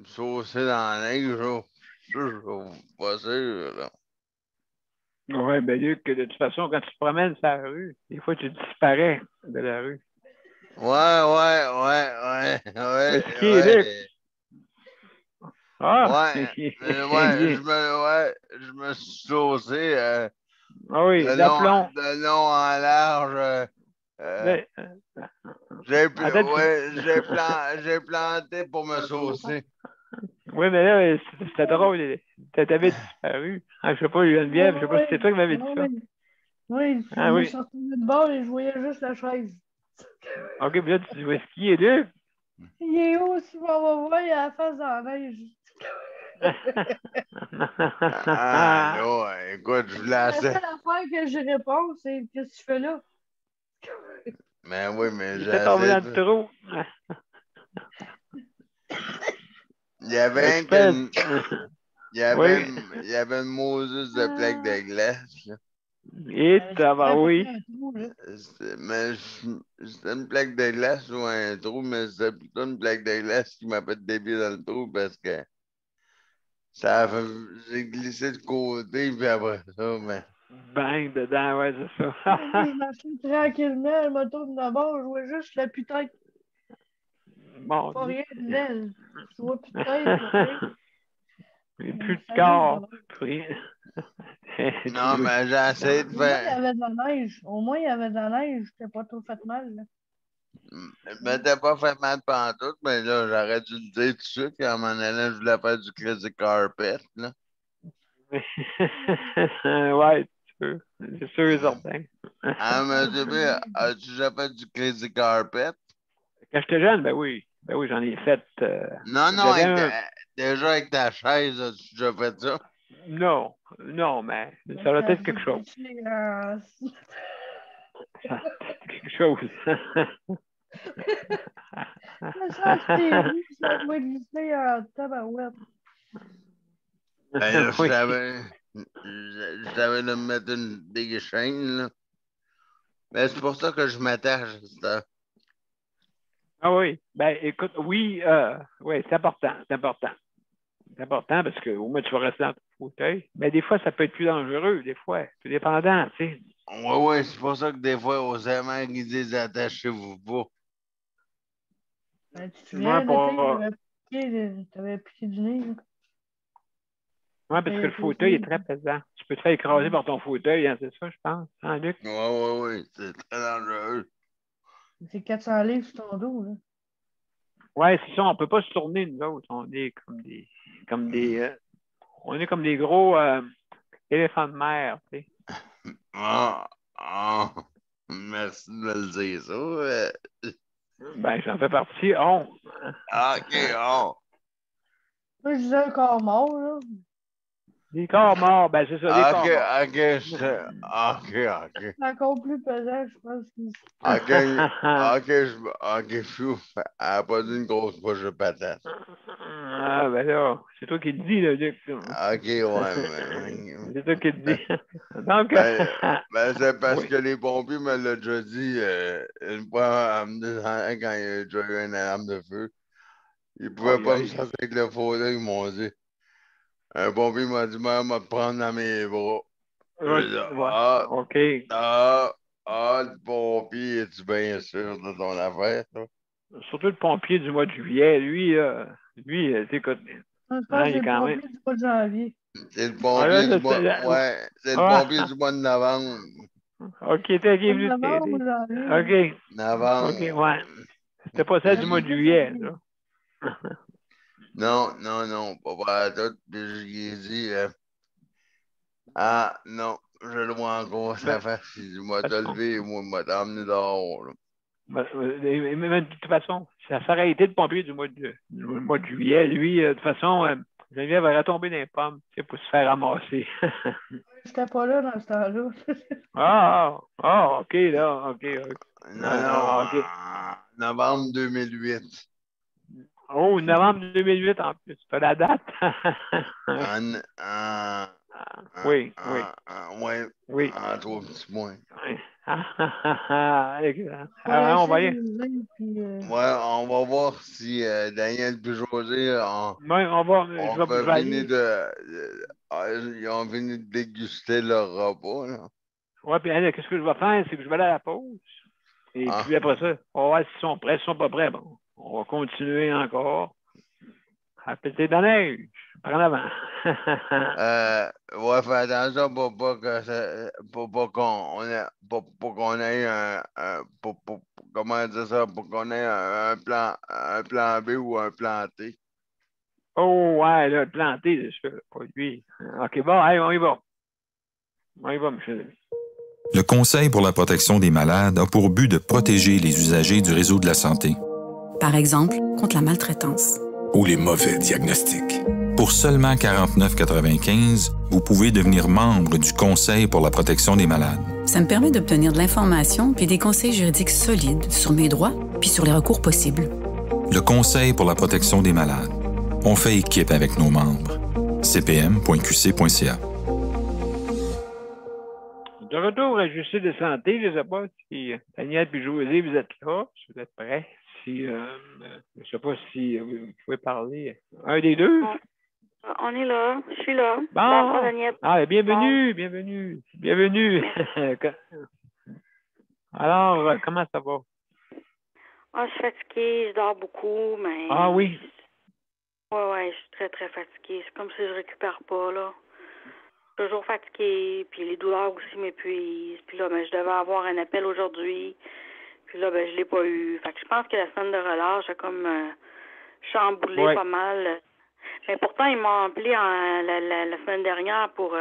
saucer dans la neige, je suis pas sûr, là. Oui, ben Luc, de toute façon, quand tu te promènes sur la rue, des fois, tu disparais de la rue. Ouais. Ce qui est Luc. Ah! Ouais, je me suis saucé Ah oui, d'aplomb. de long en large. Ben, J'ai planté pour me saucer. oui, mais là, c'était drôle. T'avais disparu. Ah, je sais pas, Geneviève, je sais pas si c'est toi qui m'avais dit ça. Oui, je Ah me oui. suis retourné de bord et je voyais juste la chaise. OK, puis là, tu dis, où est-ce qu'il est, Luc? Il est où, si on va voir, il a la face dans la neige. Ah, là, écoute, je voulais La assez. seule affaire que je réponds, c'est qu'est-ce que tu fais là? Mais oui, mais Il j'ai était tombé assez dans le trou. Il y avait Express. il Oui. y avait une Moses de plaque de glace, là. Et oui. C'était une plaque de glace ou un trou, mais c'était plutôt une plaque de glace qui m'a fait des pieds dans le trou parce que j'ai glissé de côté, puis après ça, mais. Bang dedans, ouais, c'est ça. Je marchais tranquillement, je me tourne d'abord, je vois juste la putain. Bon. Pas rien dedans. Je vois plus de tête, pas rien. Il n'y a plus de corps. Plus rien. Non, mais j'ai essayé de Au moins, il y faire. avait de la neige. Au moins, il y avait de la neige. J'étais pas trop fait mal, là. Je m'étais pas fait mal pantoute, mais là, j'aurais dû le dire tout de suite quand m'en allant, je voulais faire du crazy carpet, là. Ouais, tu peux. C'est sûr et certain. Ah, monsieur B, as-tu déjà fait du crazy carpet? Quand j'étais jeune, ben oui. Ben oui, j'en ai fait. Non, J'avais un. déjà avec ta chaise, as-tu déjà fait ça? Non, mais ça doit être quelque chose. Ça doit être quelque chose. La chaise, c'est où? Ça doit glisser en tabarouette. Ben là, Oui. je savais de me mettre des chaînes, là. Mais c'est pour ça que je m'attache à ça. Ah oui. Ben écoute, oui, oui, c'est important. C'est important. C'est important parce qu'au moins tu vas rester dans ton fauteuil. Mais des fois, ça peut être plus dangereux, des fois. Tout dépendant, tu sais. Ouais, c'est pour ça que des fois, aux amants, ils disent attachez-vous pas. Ben, tu te Ouais, souviens, t'avais piqué du nez, là. Ouais, parce que le fauteuil est très pesant. Tu peux te faire écraser par ton fauteuil, hein, c'est ça, je pense. Hein, Luc? Ouais, c'est très dangereux. C'est 400 livres sur ton dos, là. Ouais, c'est ça, on ne peut pas se tourner, nous autres. On est comme des gros éléphants de mer, tu sais. Ah, ah, merci de me le dire, ça. Ben, j'en fais partie. On. OK, oh. Moi, je disais un corps mort, là. Des corps morts, ben c'est ça, des corps OK, morts. OK, OK. C'est encore plus pesant, je pense. OK, chou. Elle a pas dit une grosse poche de patate. Ah, ben là, c'est toi qui le dis, là, Luc. OK, ouais, C'est toi qui le dis. Donc, c'est parce oui. que les pompiers me l'ont déjà dit une fois quand il y a déjà eu une alarme de feu. Ils pouvaient Aïe, pas me aïe. sortir avec le fauteuil, ils m'ont dit. Un pompier m'a dit, moi, me prendre dans mes bras. Ouais, J'ai dit, ouais, OK. le pompier, es-tu bien sûr de ton affaire, toi? Surtout le pompier du mois de juillet, lui, écoute, Je pense hein, que il c'est est le quand même. pompier du mois de janvier. C'est le Ah, là, pompier du mois. là, Ouais, c'est le ah, pompier du mois de novembre. OK, t'es qui est venu Novembre, t'aider. janvier. OK, Novembre. ouais. C'était pas celle du mois de juillet, là. Non, pas tout. Puis je lui ai dit, ah, non, je le vois encore, ça fait si je m'ai Parce qu'on- levé, moi, je m'ai emmené dehors, là. Mais de toute façon, ça aurait été le pompier du mois de juillet. Lui, de toute façon, Geneviève aurait tombé dans les pommes, c'est pour se faire ramasser. J'étais pas là dans ce temps-là. OK, là, OK. Non, OK. novembre 2008. Oh, novembre 2008 en plus, tu as la date. Oui. Ouais, en 3 petits points. Oui. Excellent. On va On va laisser y. les puis, Ouais, on va voir si Daniel et José Oui, je ont vais fini aller. ils ont fini de déguster leur repas, là. Oui, puis Anne, qu'est-ce que je vais faire? C'est que je vais aller à la pause. Et Ah. puis après ça, on va voir s'ils sont prêts, s'ils sont pas prêts. Bon, on va continuer encore à péter dans la neige. Par en avant. Ouais, fais attention pour pas que pour pas qu'on ait comment dire ça, pour qu'on ait un plan B ou un plan T. Oh, ouais, là, planté, c'est sûr, pas lui. OK, bon, allez, on y va. On y va, monsieur. Le Conseil pour la protection des malades a pour but de protéger les usagers du réseau de la santé. Par exemple, contre la maltraitance. Ou les mauvais diagnostics. Pour seulement 49,95 $, vous pouvez devenir membre du Conseil pour la protection des malades. Ça me permet d'obtenir de l'information puis des conseils juridiques solides sur mes droits puis sur les recours possibles. Le Conseil pour la protection des malades. On fait équipe avec nos membres. cpm.qc.ca. De retour à Justice de santé, je ne sais pas si Daniel et José, vous êtes là, si vous êtes prêts. Je ne sais pas si vous pouvez parler. Un des deux? On est là, je suis là. Bon. Daniel. Bienvenue, bienvenue. Alors, comment ça va? Je suis fatiguée, je dors beaucoup, mais... Ah oui? Ouais, je suis très, très fatiguée. C'est comme si je récupère pas, là. Je suis toujours fatiguée, puis les douleurs aussi m'épuisent. Puis là, je devais avoir un appel aujourd'hui. Puis là, je l'ai pas eu. Fait que je pense que la semaine de relâche, j'ai comme chamboulé pas mal. Mais pourtant, ils m'ont appelé la semaine dernière pour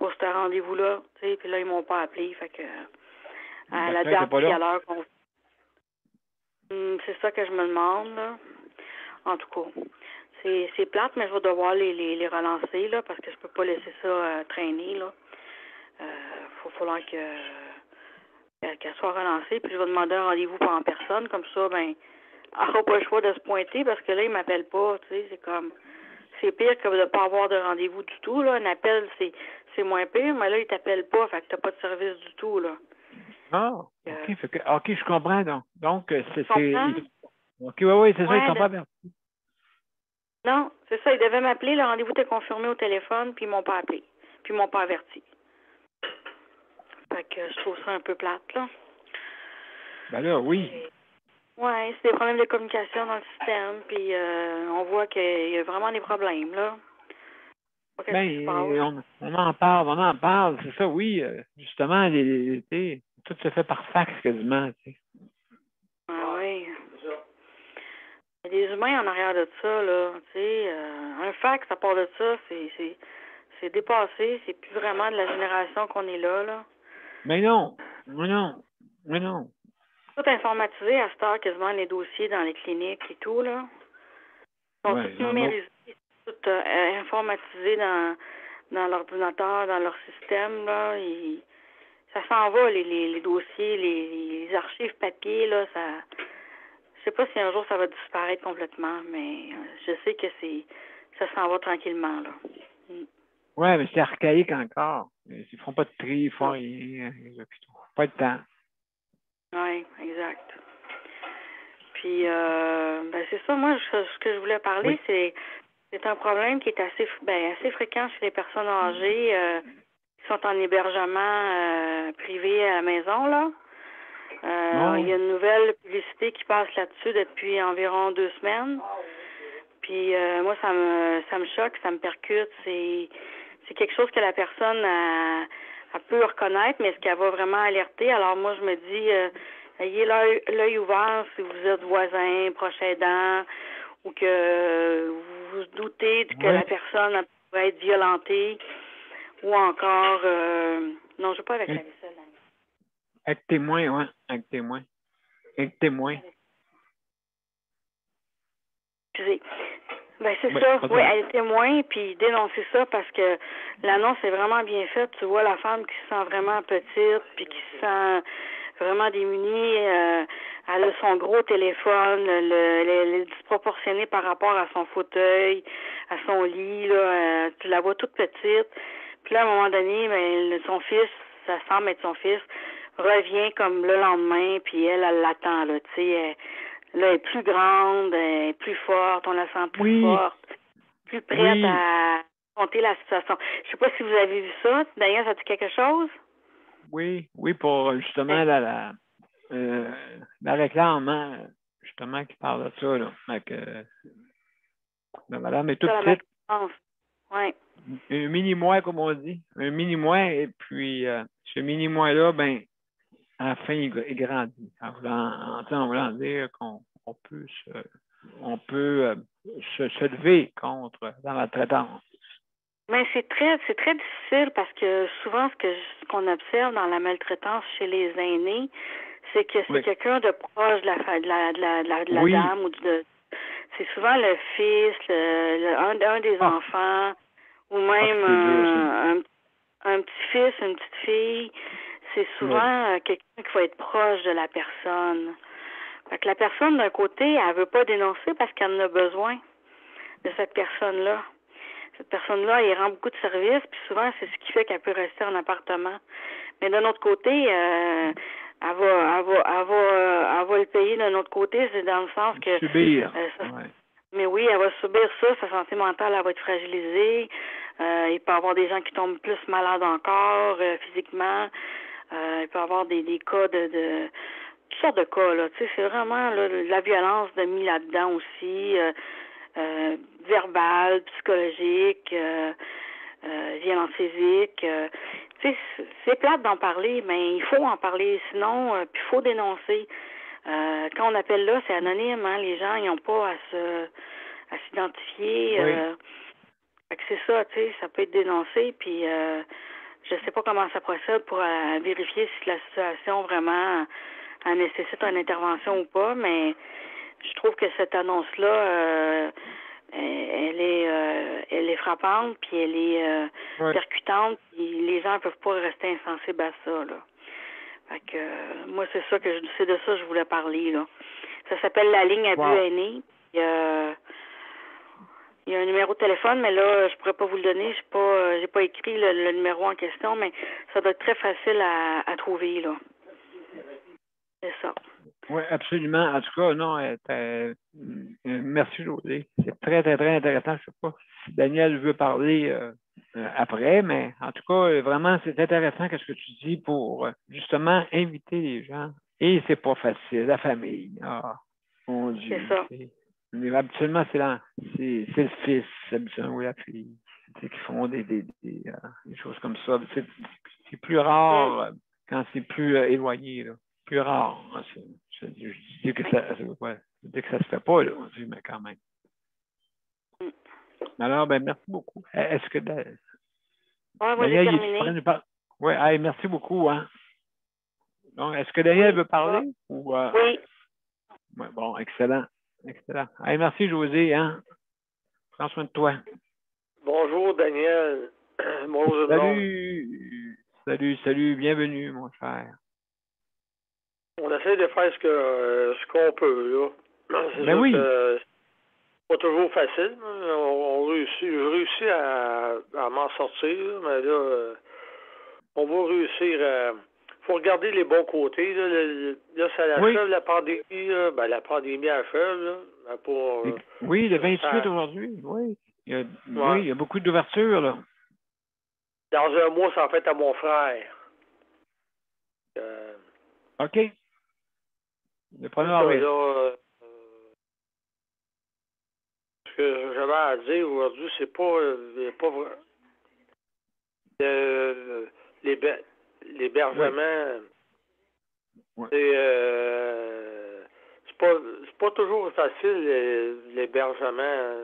ce rendez-vous-là. Puis là, ils m'ont pas appelé. Fait que à la date et à l'heure qu'on... c'est ça que je me demande, là. En tout cas, c'est plate, mais je vais devoir les relancer, là, parce que je peux pas laisser ça traîner, là. Faut falloir qu'elle soit relancée, puis je vais demander un rendez-vous en personne, comme ça, elle n'aura pas le choix de se pointer, parce que là, ils m'appellent pas, tu sais, c'est pire que de ne pas avoir de rendez-vous du tout, là. Un appel, c'est moins pire, mais là, ils t'appellent pas, fait que t'as pas de service du tout, là. OK, je comprends, donc c'est... OK, oui, c'est ça, ils sont pas avertis. Non, c'est ça, ils devaient m'appeler, le rendez-vous était confirmé au téléphone, puis ils m'ont pas appelé, puis ils m'ont pas averti. Fait que je trouve ça un peu plate, là. Ben là, oui. Ouais, c'est des problèmes de communication dans le système, puis on voit qu'il y a vraiment des problèmes, là. On en parle, c'est ça, oui. Justement, tout se fait par fax quasiment, tu sais. Ah oui. Il y a des humains en arrière de ça, là. Tu sais, un fax, à part de ça, c'est dépassé. C'est plus vraiment de la génération qu'on est là. Mais non. Mais non. Tout informatisé à cette heure, quasiment les dossiers dans les cliniques et tout, là. Ils sont tous numérisés, tout informatisés dans l'ordinateur, dans leur système, là. Ça s'en va, les dossiers, les archives papier, là, ça... Je sais pas si un jour ça va disparaître complètement, mais je sais que ça s'en va tranquillement, là. Ouais, mais c'est archaïque encore. Ils font pas de tri, ils font rien. Pas de temps. Oui, exact. Puis, c'est ça, moi, ce que je voulais parler, c'est un problème qui est assez fréquent chez les personnes âgées qui sont en hébergement privé à la maison, là. Il y a une nouvelle publicité qui passe là-dessus depuis environ 2 semaines. Puis moi, ça me choque, ça me percute. C'est quelque chose que la personne elle peut reconnaître, mais est-ce qu'elle va vraiment alerter? Alors moi, je me dis, ayez l'œil ouvert si vous êtes voisin, proche aidant, ou que vous vous doutez que la personne pourrait être violentée, ou encore... non, je ne veux pas avec la vaisselle. Avec témoin, oui. Avec témoin. Avec témoin. Excusez. C'est ça. Oui, être témoin, puis dénoncer ça parce que l'annonce est vraiment bien faite. Tu vois la femme qui se sent vraiment petite, puis qui se sent vraiment démunie. Elle a son gros téléphone, elle est disproportionnée par rapport à son fauteuil, à son lit. Là, tu la vois toute petite. Puis là, à un moment donné, son fils, ça semble être son fils, revient comme le lendemain, puis elle l'attend, là, tu sais, là, elle est plus grande, elle est plus forte, on la sent plus forte, plus prête à affronter la situation. Je sais pas si vous avez vu ça. D'ailleurs, ça dit quelque chose? Oui, pour justement la réclame, hein, justement, qui parle de ça, là. La madame est toute petite. Oui. Un mini-mois, comme on dit. Un mini-mois, et puis ce mini-mois-là, à la fin, il grandit. En voulant dire qu'on peut se lever contre la maltraitance. Mais c'est très difficile parce que souvent, ce qu'on observe dans la maltraitance chez les aînés, c'est que c'est quelqu'un de proche de la dame ou c'est souvent le fils, un des enfants, ou même un petit-fils, une petite fille. C'est souvent quelqu'un qui va être proche de la personne. Fait que la personne, d'un côté, elle veut pas dénoncer parce qu'elle en a besoin de cette personne-là. Cette personne-là, elle rend beaucoup de services, puis souvent, c'est ce qui fait qu'elle peut rester en appartement. Mais d'un autre côté, elle va le payer d'un autre côté, c'est dans le sens que... Subir. Mais oui, elle va subir ça, sa santé mentale, elle va être fragilisée. Il peut y avoir des gens qui tombent plus malades encore, physiquement. Il peut y avoir des cas de toutes sortes de cas, là. Tu sais, c'est vraiment là, la violence de mis là-dedans aussi, verbale, psychologique, violence physique. Tu sais, c'est plate d'en parler, mais il faut en parler, sinon, puis il faut dénoncer. Quand on appelle là, c'est anonyme, hein, les gens, ils n'ont pas à s'identifier. Fait que c'est ça, tu sais, ça peut être dénoncé, puis je sais pas comment ça procède pour vérifier si la situation vraiment nécessite une intervention ou pas, mais je trouve que cette annonce-là, elle est frappante, puis elle est percutante, puis les gens ne peuvent pas rester insensibles à ça, là. Fait que moi, c'est de ça que je voulais parler, là. Ça s'appelle la ligne à but aîné. Il y a un numéro de téléphone, mais là, je pourrais pas vous le donner. J'ai pas écrit le numéro en question, mais ça doit être très facile à trouver, là. C'est ça. Oui, absolument. En tout cas, non, merci, Josée. C'est très, très, très intéressant. Je sais pas si Daniel veut parler après, mais en tout cas, vraiment, c'est intéressant ce que tu dis pour justement inviter les gens. Et c'est pas facile, la famille. Ah, mon Dieu. C'est ça. Mais habituellement, c'est le fils, habituellement, ou la fille, qui font des choses comme ça. C'est plus rare quand c'est plus éloigné, là. Plus rare. Je dis que ça Dès que ça se fait pas, là, on dit, mais quand même. Alors, ben, merci beaucoup. Est-ce que Ouais, moi, j'ai Daniel, il est terminé. prêt à nous parler? Oui, merci beaucoup. Hein? Donc, est-ce que Daniel veut parler? Ou, Oui. ouais, bon, excellent. Excellent. Hey, merci, José. Hein? Prends soin de toi. Bonjour, Daniel. Bonjour, tout le monde. Salut. Bienvenue, mon cher. On essaie de faire ce qu'on peut, là. C'est Ben sûr oui. que c'est pas toujours facile. On réussit, je réussis à m'en sortir, là, mais là, on va réussir. Faut regarder les bons côtés. Là, ça achève la pandémie. Là. Ben, la pandémie achève. Là. Ben, pour, oui, le 28 ça, aujourd'hui. Oui. ouais. Oui, il y a beaucoup d'ouvertures, là. Dans un mois, ça en fait à mon frère. OK. Le 1er avril. Ce que j'avais à dire aujourd'hui, c'est pas vrai. L'hébergement, oui. c'est pas toujours facile, l'hébergement.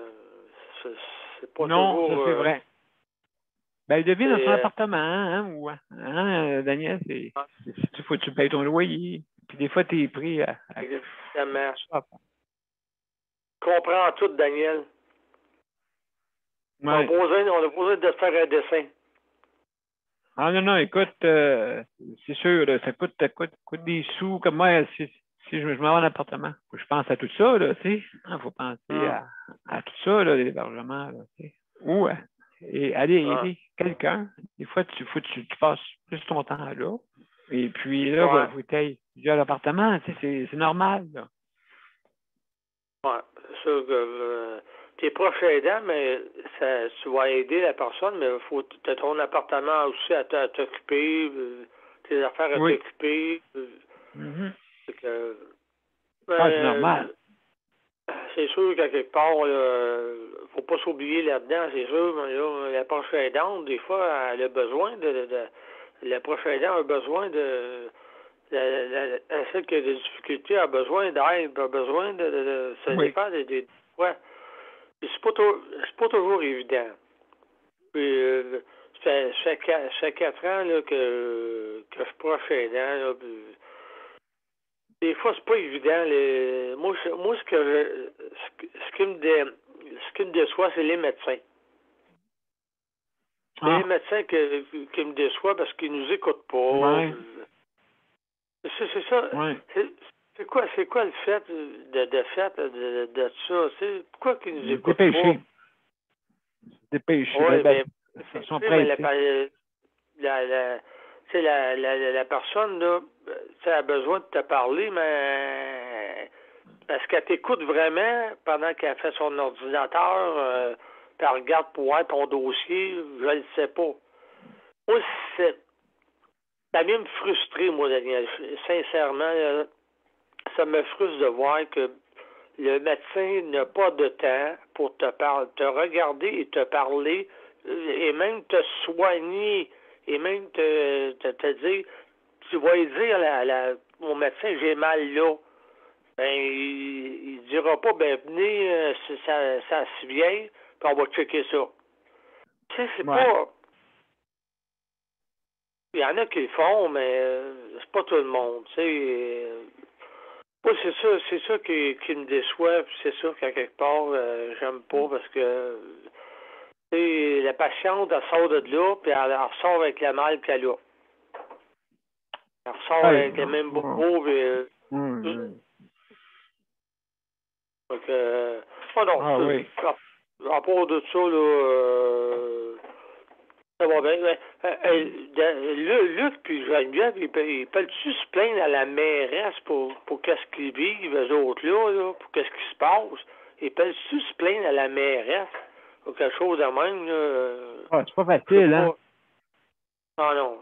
C'est pas non, toujours. Ça, c'est vrai. Ben, il devient dans son appartement, hein, ou, hein, Daniel, il faut que tu payes ton loyer. Puis des fois, tu es pris à... Exactement. Je comprends tout, Daniel. Ouais. On a besoin de faire un dessin. Ah non, écoute, c'est sûr, là, ça coûte des sous. Comme moi, si je m'en vais en appartement, je pense à tout ça, là, tu sais. Il faut penser à tout ça, là, l'hébergement, là, tu sais. Ou et aller aider quelqu'un. Des fois, tu passes plus ton temps là. Et puis là, vous t'aillez à l'appartement, tu sais, c'est normal, là. Ouais, c'est sûr que tu es proche aidant, mais tu vas aider la personne, mais il faut tu as ton appartement aussi à t'occuper, tes affaires à t'occuper. C'est normal. C'est sûr qu'à quelque part, faut pas s'oublier là-dedans, c'est sûr, mais là, la proche aidante, des fois, elle a besoin la proche aidante a besoin de celle qui a des difficultés a besoin d'aide, a besoin ça dépend des ouais. C'est pas toujours évident. Puis ça fait 4 ans là, que je suis proche aidant. Là, des fois, c'est pas évident. Moi, ce qui me déçoit, c'est les médecins. C'est les médecins qui me déçoient parce qu'ils nous écoutent pas. Ouais. C'est ça. Ouais. C'est quoi le fait de ça? Pourquoi qu'ils nous écoutent pas? Dépêché. Oui, mais la personne, là, a besoin de te parler, mais est-ce qu'elle t'écoute vraiment pendant qu'elle fait son ordinateur, puis elle regarde pour voir ton dossier? Je ne le sais pas. Moi, ça vient me frustrer, moi, Daniel. Sincèrement, là, ça me frustre de voir que le médecin n'a pas de temps pour te regarder et te parler, et même te soigner, et même te dire, tu vas lui dire au médecin, j'ai mal là. Ben, il dira pas, ben, venez, ça se vient, puis on va checker ça. Tu sais, c'est pas... Il y en a qui le font, mais c'est pas tout le monde, tu sais. Moi, c'est ça qui me déçoit, puis c'est sûr qu'à quelque part, j'aime pas parce que la patiente, elle sort de là, puis elle ressort avec le mal qu'elle a. Elle ressort avec les mêmes bobos, puis... Donc, à part de ça, là... ça va bien. Luc puis Geneviève, ils peuvent-tu se plaindre à la mairesse pour qu'est-ce qu'ils vivent, eux autres là, pour qu'est-ce qui se passe? Ils peuvent-tu se plaindre à la mairesse ou quelque chose de même, là? C'est pas facile, hein? Ah non.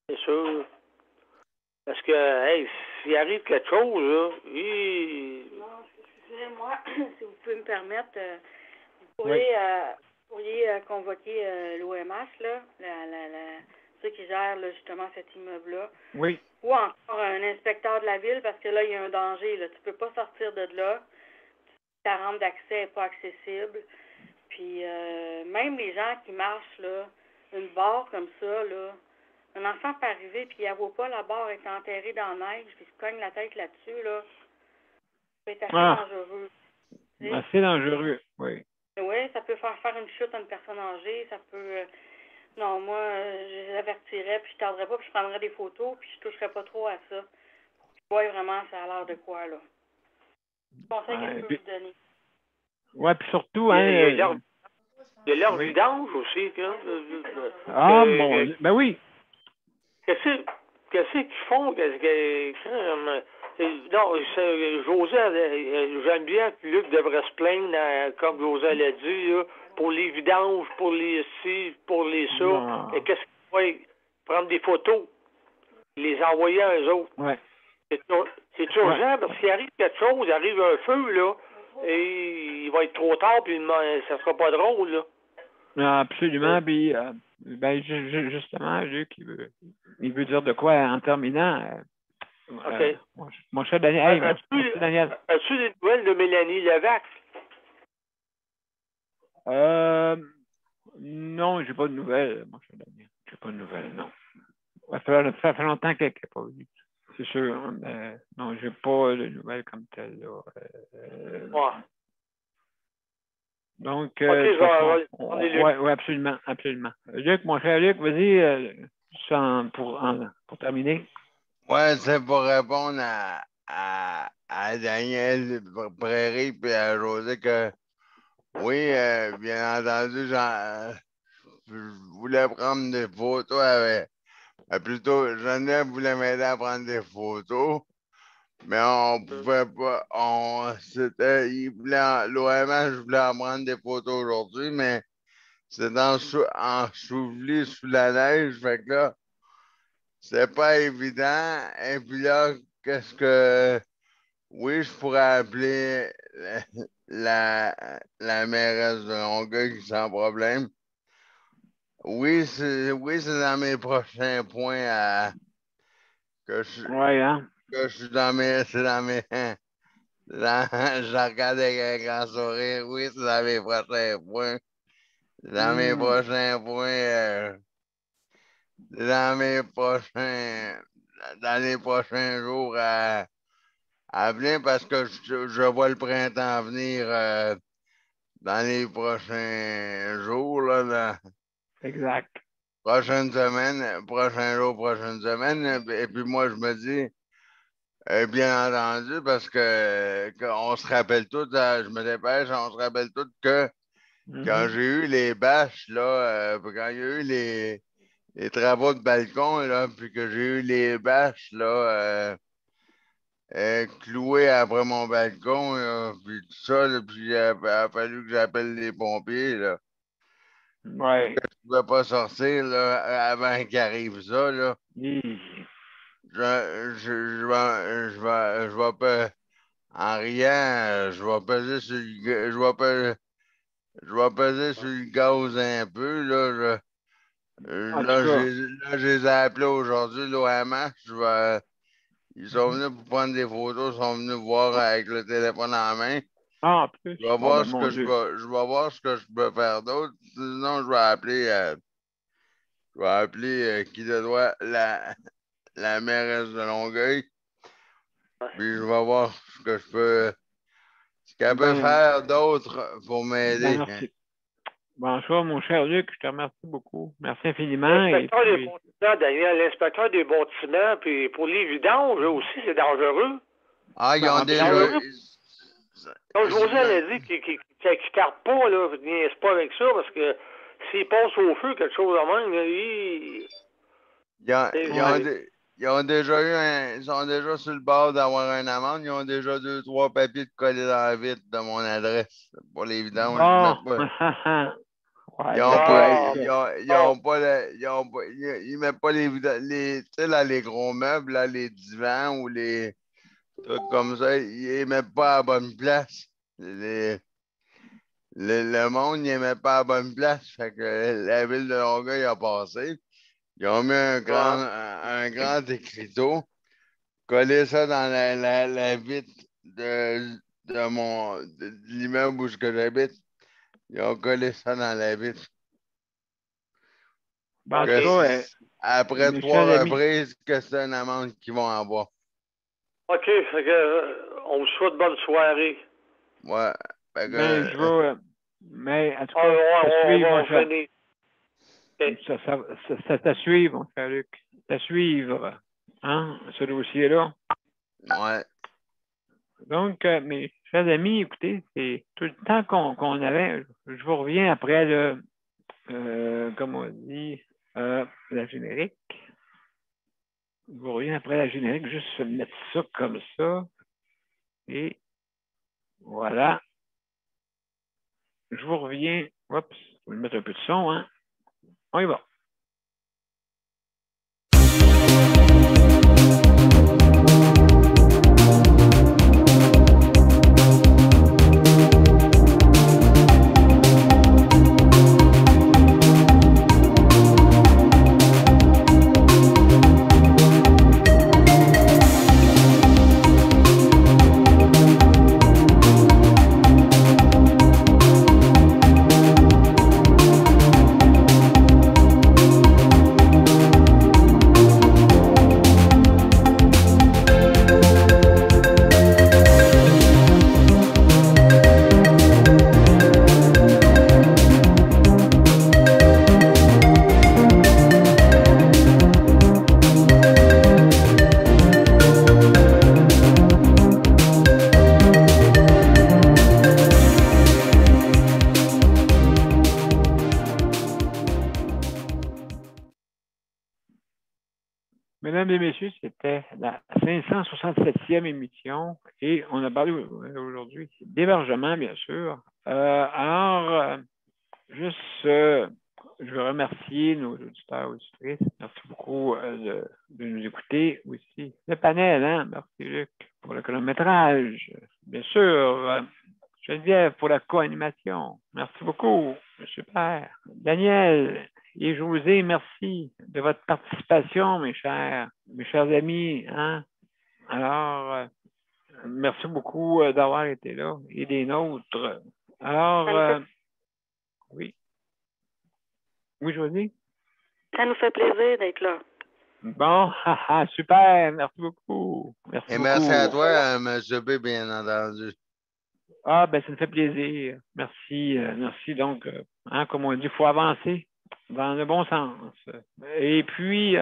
C'est sûr. Parce que, hey, s'il arrive quelque chose, là, Non, excusez-moi, si vous pouvez me permettre, vous pourriez convoquer l'OMS, là, ceux qui gèrent là, justement cet immeuble-là. Oui. Ou encore un inspecteur de la ville, parce que là, il y a un danger. Là. Tu ne peux pas sortir de là. Ta rampe d'accès n'est pas accessible. Puis même les gens qui marchent, là, une barre comme ça, là, un enfant peut arriver, puis il ne voit pas, la barre est enterrée dans la neige, puis il se cogne la tête là-dessus, là. Ça peut être assez dangereux. Assez dangereux, oui. Oui, ça peut faire une chute à une personne âgée, ça peut... non, moi, je les avertirais, puis je ne tarderais pas, puis je prendrais des photos, puis je ne toucherais pas trop à ça. Pour qu'ils voient vraiment ça a l'air de quoi, là. Conseil que je peux vous donner. Oui, puis surtout, il y a leur vidange aussi. Ben oui. Qu'est-ce qu'ils font? Non, José, j'aime bien que Luc devrait se plaindre, comme José l'a dit, là, pour les vidanges, pour les ci, pour les ça. Non. Et qu'est-ce qu'ils font? Prendre des photos, les envoyer à eux autres. Ouais. C'est urgent parce qu'il arrive quelque chose, il arrive un feu, là, et il va être trop tard, puis ça sera pas drôle, là. Non, absolument. Puis, justement, Luc, il veut dire de quoi en terminant. OK. Mon cher Daniel. Daniel. As-tu des nouvelles de Mélanie Levac? Non, j'ai pas de nouvelles, mon cher Daniel. J'ai pas de nouvelles, non. Ça fait longtemps qu'elle n'est pas venue. C'est sûr. Non, j'ai pas de nouvelles comme telles. Ouais. Donc, oui, absolument, absolument. Luc, mon cher Luc, vas-y, pour terminer. Ouais, c'est pour répondre à Daniel Prairie et à José que oui, bien entendu, je voulais prendre des photos avec. Plutôt, Geneviève voulait m'aider à prendre des photos, mais on pouvait pas. L'OMS voulait en prendre des photos aujourd'hui, mais c'est enseveli sous la neige, fait que là, c'est pas évident. Et puis là, oui, je pourrais appeler la mairesse de Longueuil sans problème. Oui, c'est dans mes prochains points que je suis dans mes. C'est dans mes. Je regarde avec un grand sourire. Oui, c'est dans mes prochains points. Dans mes prochains points. Dans les prochains jours à venir parce que je vois le printemps venir dans les prochains jours. Là, exact. Prochaine semaine, prochain jour, prochaine semaine. Et puis moi, je me dis, bien entendu, parce qu'on se rappelle tous, je me dépêche, on se rappelle tous que quand j'ai eu les bâches, là, quand il y a eu les travaux de balcon, là, puis que j'ai eu les bâches, là, clouées après mon balcon, là, puis tout ça, là, puis il a fallu que j'appelle les pompiers, là. Ouais. Je ne pouvais pas sortir, là, avant qu'il arrive ça, là. Je vais pas, en riant, je vais peser sur le gaz un peu, là. Là, je les ai appelés aujourd'hui, l'OMH. Ils sont venus pour prendre des photos, ils sont venus voir avec le téléphone en main. Ah, en plus. Je vais voir ce que je peux faire d'autre. Sinon, je vais appeler qui de doigt la mairesse de Longueuil. Puis je vais voir ce qu'elle peut faire d'autre pour m'aider. Merci. Bonsoir, mon cher Luc, je te remercie beaucoup. Merci infiniment. L'inspecteur des bâtiments, puis pour les vidanges aussi, c'est dangereux. Ah, ils ont déjà. Comme José l'a dit, qu'ils ne cardent pas, là, c'est pas avec ça, parce que s'ils passent au feu, quelque chose de même, ils ont déjà ils sont déjà sur le bord d'avoir une amende. Ils ont déjà 2-3 papiers de coller dans la vitre de mon adresse pour les vidanges. Ils mettent pas les gros meubles, là, les divans ou les trucs comme ça, ils les mettent pas à la bonne place. Le monde, ils les met pas à la bonne place. Fait que la ville de Longueuil a passé. Ils ont mis un grand écriteau, collé ça dans la vitre de l'immeuble où j'habite. Ils ont collé ça dans la vitre. Ben, en tout Que cas, après mes 3 chers amis, reprises, que c'est une amende qu'ils vont avoir. OK, fait que, on vous souhaite bonne soirée. Ouais. Fait ben, que, je vais. Mais en tout Ah, cas, ouais, à on suivre, va mon cher. finir. OK. C'est à suivre, mon cher Luc. C'est à suivre. Hein, ce dossier-là. ouais. Donc, mes chers amis, écoutez, c'est tout le temps qu'on avait. Je vous reviens après comme on dit, la générique. Je vous reviens après la générique, juste mettre ça comme ça. Et voilà. Je vous reviens. Oups, je vais mettre un peu de son, hein. On y va. Mesdames et messieurs, c'était la 567e émission et on a parlé aujourd'hui d'hébergement, bien sûr. Juste, je veux remercier nos auditeurs et auditrices. Merci beaucoup de nous écouter aussi. Le panel, hein? Merci Luc pour le chronométrage. Bien sûr, Geneviève pour la co-animation. Merci beaucoup. Super. Daniel et José, merci de votre participation, mes chers amis. Hein? Alors, merci beaucoup d'avoir été là et des nôtres. Alors, oui. Oui, José? Ça nous fait plaisir d'être là. Bon, super. Merci beaucoup. Merci Et beaucoup. merci à toi, M. B, bien entendu. Ah, ben, ça me fait plaisir. Merci. Merci. Donc, hein, comme on dit, il faut avancer dans le bon sens. Et puis,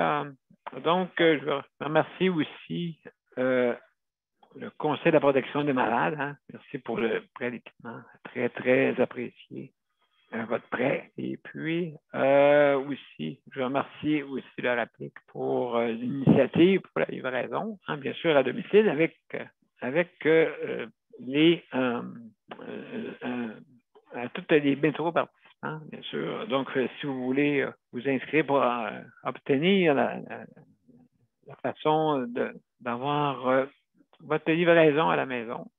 donc, je remercie aussi le Conseil de la protection des malades. Hein. Merci pour le prêt d'équipement. Très, très apprécié. Votre prêt. Et puis, aussi, je remercie aussi la RAPIC pour l'initiative, pour la livraison, hein, bien sûr, à domicile, avec toutes les métros participants, bien sûr. Donc, si vous voulez vous inscrire pour obtenir la façon d'avoir votre livraison à la maison,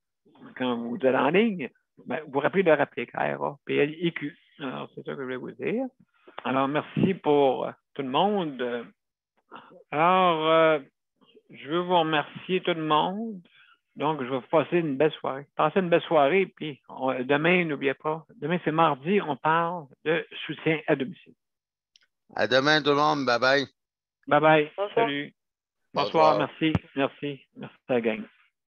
quand vous êtes en ligne, ben, vous rappelez de rappeler RAPLIQ. Alors, c'est ça que je voulais vous dire. Alors, merci pour tout le monde. Alors, je veux vous remercier tout le monde. Donc, je vais vous passer une belle soirée. Passez une belle soirée, puis demain, n'oubliez pas, demain c'est mardi, on parle de soutien à domicile. À demain tout le monde, bye bye. Bye bye. Bonsoir. Salut. Bonsoir. Merci. Merci à la gang.